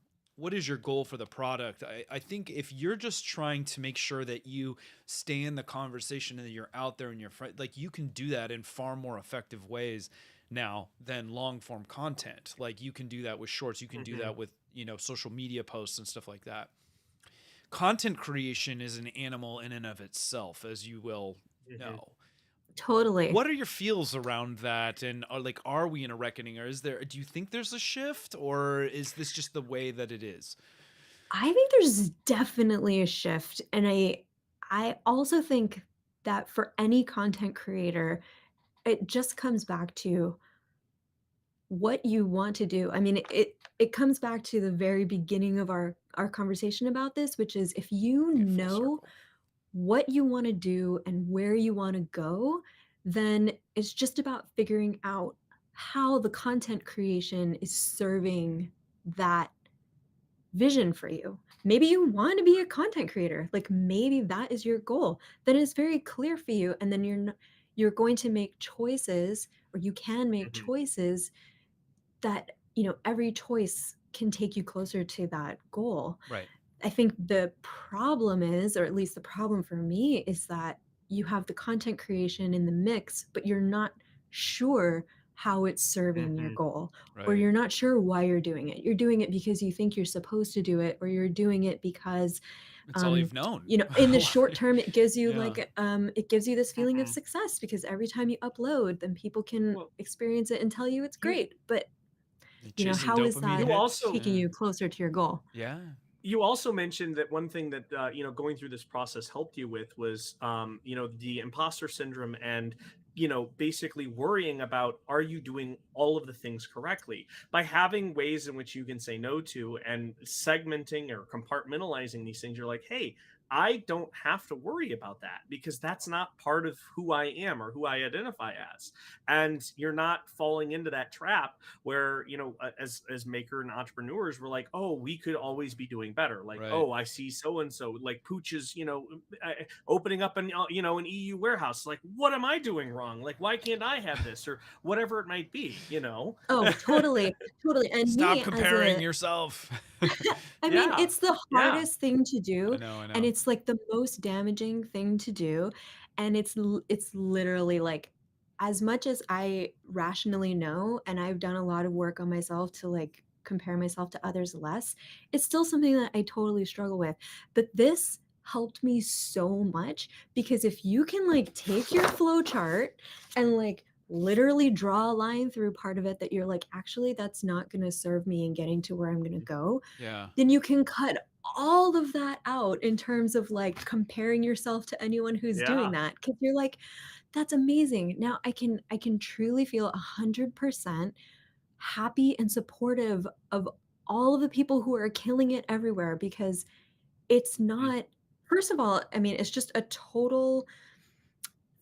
goal for the product. I think if you're just trying to make sure that you stay in the conversation and that you're out there and you're like, you can do that in far more effective ways now than long form content. Like you can do that with shorts, you can do that with, you know, social media posts and stuff like that. Content creation is an animal in and of itself, as you will know. Totally. What are your feels around that? And are we in a reckoning, or do you think there's a shift, or is this just the way that it is? I think there's definitely a shift. And I also think that for any content creator, it just comes back to what you want to do. I mean, it comes back to the very beginning of our conversation about this, which is if you Okay, full know circle. what you want to do and where you want to go, then it's just about figuring out how the content creation is serving that vision for you. Maybe you want to be a content creator. Like maybe that is your goal. Then it's very clear for you, and then you're going to make choices, or you can make choices that, you know, every choice can take you closer to that goal. Right. I think the problem is, or at least the problem for me, is that you have the content creation in the mix, but you're not sure how it's serving your goal, or Right. you're not sure why you're doing it. You're doing it because you think you're supposed to do it, or you're doing it because It's all you've known. you know, in the short term, it gives you Yeah. it gives you this feeling of success, because every time you upload, then people can Well, experience it and tell you it's you great. But, you know, Chasing how is dopamine that you hits. also taking Yeah. you closer to your goal? Yeah. you also mentioned that one thing that you know, going through this process helped you with was you know, the imposter syndrome, and you know, basically worrying about, are you doing all of the things correctly? By having ways in which you can say no to, and segmenting or compartmentalizing these things, you're like, hey, I don't have to worry about that because that's not part of who I am or who I identify as. And you're not falling into that trap where, you know, as maker and entrepreneurs, we're like, oh, we could always be doing better. Like, Right. oh, I see so and so, like Pooch is, you know, opening up an you know, an EU warehouse. Like, what am I doing wrong? Like, why can't I have this, or whatever it might be, you know? Oh, totally, totally. And Stop me as comparing a yourself. I mean, Yeah, it's the yeah. hardest thing to I do, know, I and know. it's like the most damaging thing to do. And it's literally like, as much as I rationally know, and I've done a lot of work on myself to like compare myself to others less, it's still something that I totally struggle with. But this helped me so much, because if you can like take your flow chart and like literally draw a line through part of it that you're like, actually, that's not going to serve me in getting to where I'm going to go, Yeah. then you can cut all of that out in terms of like comparing yourself to anyone who's doing Yeah. that, because you're like, that's amazing. Now I can truly feel 100% happy and supportive of all of the people who are killing it everywhere, because it's Mhm. not, first of all, I mean, it's just a total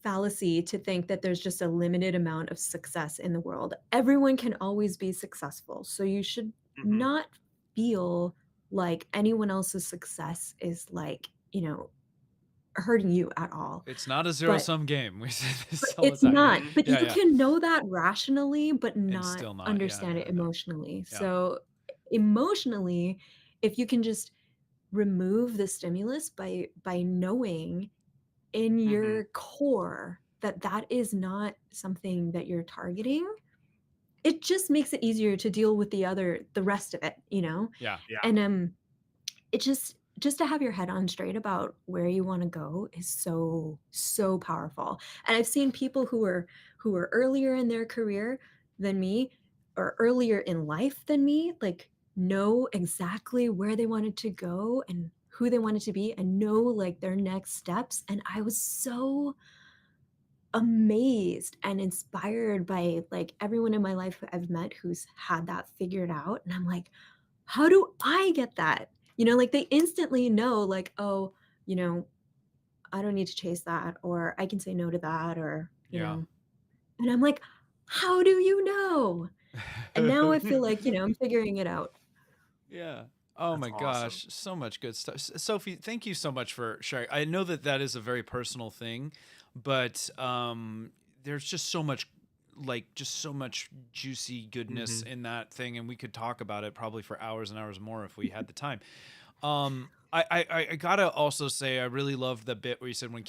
fallacy to think that there's just a limited amount of success in the world. Everyone can always be successful. So you should Mhm. not feel like anyone else's success is like, you know, hurting you at all. It's not a zero But sum game. We say but this all the it's time. not. Mhm. But you Yeah, yeah. can know that rationally, but And not still not. Yeah, understand yeah, it yeah. emotionally. Yeah. So emotionally, if you can just remove the stimulus by knowing in Mhm. your core that that is not something that you're targeting, it just makes it easier to deal with the rest of it, you know? Yeah. Yeah. And it just to have your head on straight about where you want to go is so so powerful. And I've seen people who are earlier in their career than me, or earlier in life than me, like know exactly where they wanted to go and who they wanted to be, and know like their next steps. And I was so amazed and inspired by like everyone in my life who I've met who's had that figured out. And I'm like, how do I get that? Like they instantly know, like, oh, you know, I don't need to chase that, or I can say no to that, or, Yeah. and I'm like, how do you know? And now I feel like, I'm figuring it out. Yeah. Oh That's my awesome. gosh, so much good stuff. Sophie, thank you so much for sharing. I know that that is a very personal thing, but there's just so much, like, just so much juicy goodness Hmm. in that thing, and we could talk about it probably for hours and hours more if we had the time. I gotta also say I really loved the bit where you said when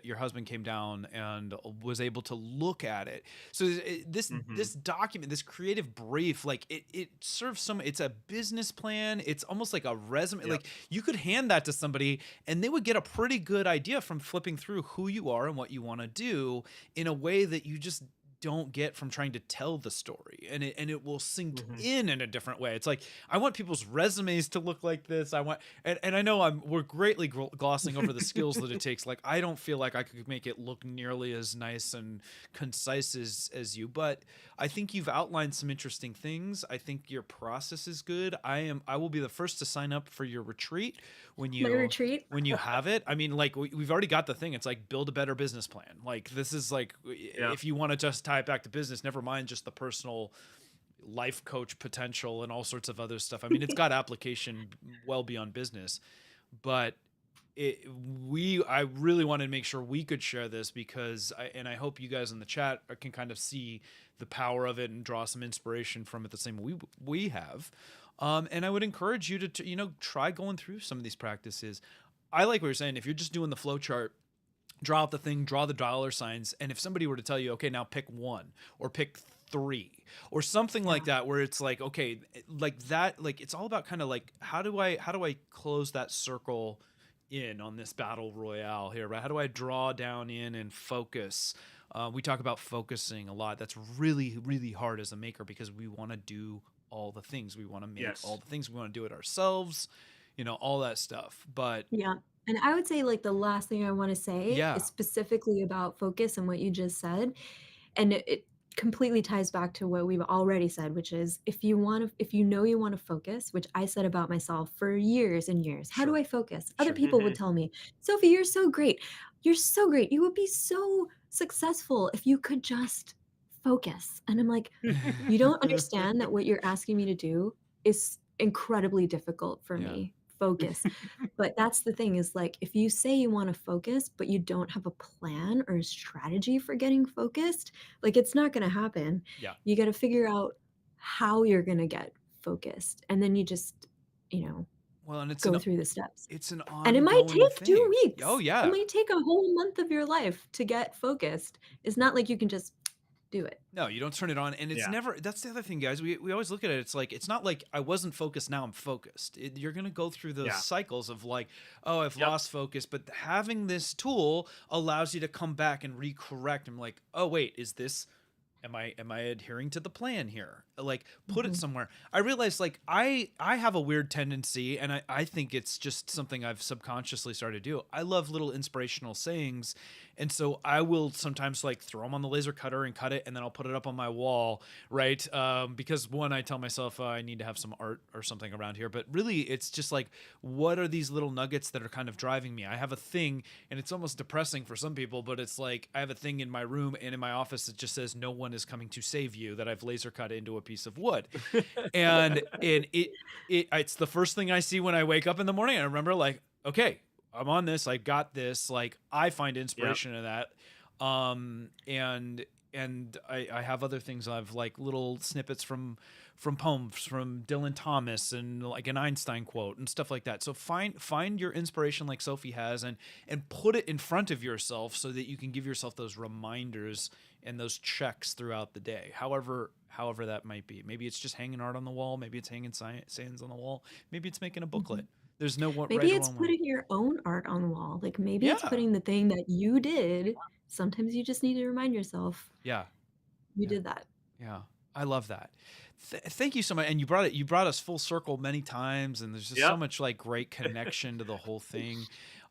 your husband came down and was able to look at it. So Hmm. this document, this creative brief, like it serves it's a business plan. It's almost like a resume. Yep. Like you could hand that to somebody and they would get a pretty good idea from flipping through who you are and what you want to do in a way that you just don't get from trying to tell the story, and it will sink Hmm. in a different way. It's like I want people's resumes to look like this. I want, and I know we're greatly glossing over the skills that it takes. Like I don't feel like I could make it look nearly as nice and concise as you, but I think you've outlined some interesting things. I think your process is good. I will be the first to sign up for your retreat when My you retreat. have it. I mean, like we've already got the thing. It's like build a better business plan. Like this is like Yep. if you want to just tie it back to business, never mind just the personal life coach potential and all sorts of other stuff. I mean, it's got application well beyond business, but it I really wanted to make sure we could share this because I hope you guys in the chat can kind of see the power of it and draw some inspiration from it the same way we have. And I would encourage you to try going through some of these practices. I like what you're saying. If you're just doing the flow chart, draw out the thing, draw the dollar signs, and if somebody were to tell you, okay, now pick one or pick three or something like Yeah. that, where it's like, okay, like that, like it's all about kind of like how do I close that circle in on this battle royale here, right? How do I draw down in and focus? We talk about focusing a lot. That's really, really hard as a maker because we want to do all the things. We want to make all Yes. the things. We want to do it ourselves, all that stuff. But Yeah. And I would say, like, the last thing I wanna say is yeah, specifically about focus and what you just said, and it completely ties back to what we've already said, which is if you know you wanna focus, which I said about myself for years and years, "How do sure, I focus?" Other sure. people would Hmm. tell me, "Sophie, you're so great. You're so great. You would be so successful if you could just focus." And I'm like, "You don't understand that what you're asking me to do is incredibly difficult for Yeah. me. Focus." But that's the thing is, like, if you say you wanna focus, but you don't have a plan or a strategy for getting focused, like, it's not gonna happen. Yeah. You gotta figure out how you're gonna get focused, and then you just, you know, Well, and go through the steps. it's an And it might ongoing take 2 thing. Oh weeks. It yeah. might take a whole month of your life to get focused. It's not like you can just do it. No, you don't turn it on, and it's Yeah. never. That's the other thing, guys. We always look at it. It's like it's not like I wasn't focused. Now I'm focused. You're gonna go through those Yeah. cycles of like, oh, I've Yep. lost focus. But having this tool allows you to come back and recorrect. And like, oh wait, is this? Am I adhering to the plan here? Like put it Mhm. somewhere. I realize like I have a weird tendency, and I think it's just something I've subconsciously started to do. I love little inspirational sayings, and so I will sometimes like throw them on the laser cutter and cut it, and then I'll put it up on my wall, right? Because one, I tell myself I need to have some art or something around here, but really it's just like what are these little nuggets that are kind of driving me? I have a thing, and it's almost depressing for some people, but it's like I have a thing in my room and in my office that just says no one is coming to save you, that I've laser cut into a piece of wood. And it's the first thing I see when I wake up in the morning. I remember like, okay, I'm on this. I got this. Like I find Yep. inspiration in that. And I have other things. I've like little snippets from poems from Dylan Thomas and like an Einstein quote and stuff like that. So find your inspiration like Sophie has and put it in front of yourself so that you can give yourself those reminders and those checks throughout the day. However that might be. Maybe it's just hanging art on the wall. Maybe it's hanging sayings on the wall. Maybe it's making a Mhm. booklet. There's no one right Maybe or it's wrong way. putting your own art on the wall. Like, maybe it's Yeah. putting the thing that you did. Sometimes you just need to remind yourself Yeah. you Yeah. did that. Yeah, I love that. Thank you so much. And you brought us full circle many times, and there's just so Yep. much like great connection to the whole thing.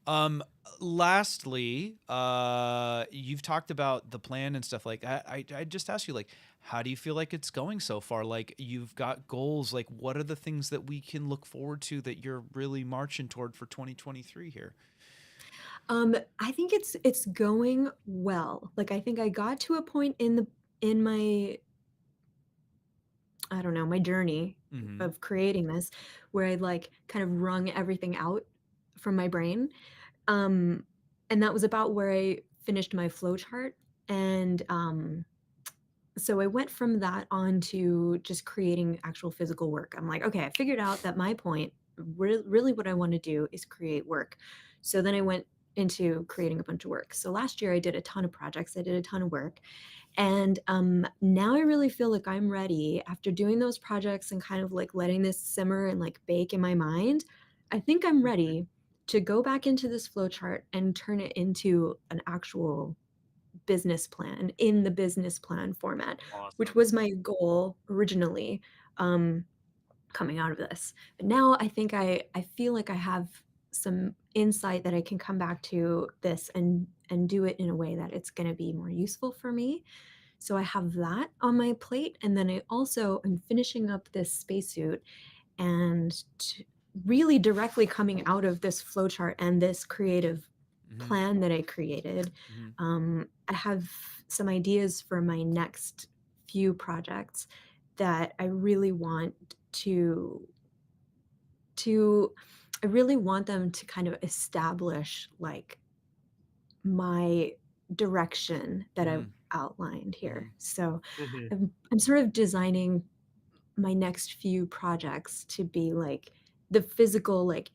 Um, Lastly, you've talked about the plan and stuff. Like, I just asked you, like, how do you feel like it's going so far? Like, you've got goals. Like, what are the things that we can look forward to that you're really marching toward for 2023 here? I think it's going well. Like I think I got to a point in my, I don't know, my journey Mm-hmm. of creating this where I like kind of wrung everything out from my brain. Um, and that was about where I finished my flow chart. And so I went from that on to just creating actual physical work. I'm like, okay, I figured out that my point, really what I want to do is create work. So then I went into creating a bunch of work. So last year I did a ton of projects, I did a ton of work. And now I really feel like I'm ready after doing those projects and kind of like letting this simmer and like bake in my mind. I think I'm ready to go back into this flow chart and turn it into an actual business plan in the business plan format, which Awesome. was my goal originally, um, coming out of this. But now I think I feel like I have some insight that I can come back to this and do it in a way that it's going to be more useful for me. So I have that on my plate, and then I also am finishing up this spacesuit and really directly coming out of this flowchart and this creative Mm-hmm. plan that I created. Mm-hmm. I have some ideas for my next few projects that I really want to I really want them to kind of establish like my direction that Mm-hmm. I've outlined Mm-hmm. here. So Hmm. I'm sort of designing my next few projects to be like the physical like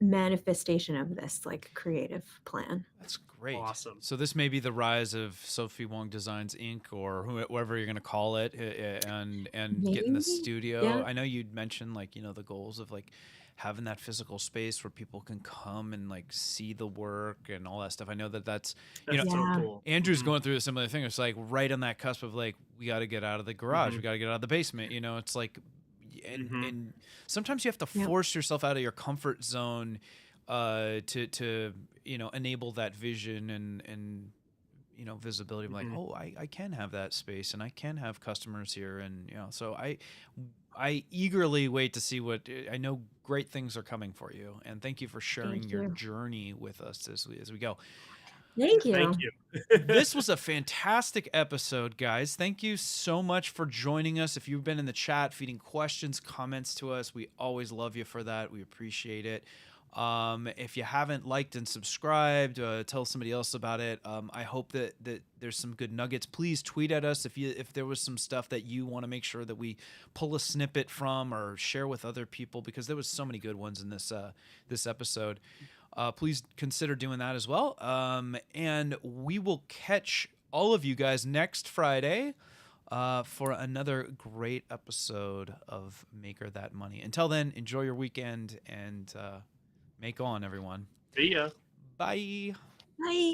manifestation of this like creative plan. That's great. Awesome. So this may be the rise of Sophie Wong Designs Inc. or whoever you're going to call it, and get in the Maybe. studio. Yeah. I know you'd mentioned like the goals of like having that physical space where people can come and like see the work and all that stuff. I know that that's That's so Yeah. cool. Andrew's Hmm. going through a similar thing. It's like right on that cusp of like we got to get out of the garage, Hmm. we got to get out of the basement. It's like, Hmm. and sometimes you have to Yep. force yourself out of your comfort zone to enable that vision and visibility. I'm like, Hmm. oh, I can have that space and I can have customers here, and so I eagerly wait to see what I know. Great things are coming for you, and thank you for sharing Thank your you. journey with us as we go. Thank Thank you. you. This was a fantastic episode, guys. Thank you so much for joining us. If you've been in the chat feeding questions, comments to us, we always love you for that. We appreciate it. If you haven't liked and subscribed, tell somebody else about it. I hope that there's some good nuggets. Please tweet at us if there was some stuff that you want to make sure that we pull a snippet from or share with other people, because there was so many good ones in this episode. Please consider doing that as well. And we will catch all of you guys next Friday for another great episode of Maker That Money. Until then, enjoy your weekend and make on, everyone. See ya. Bye. Bye.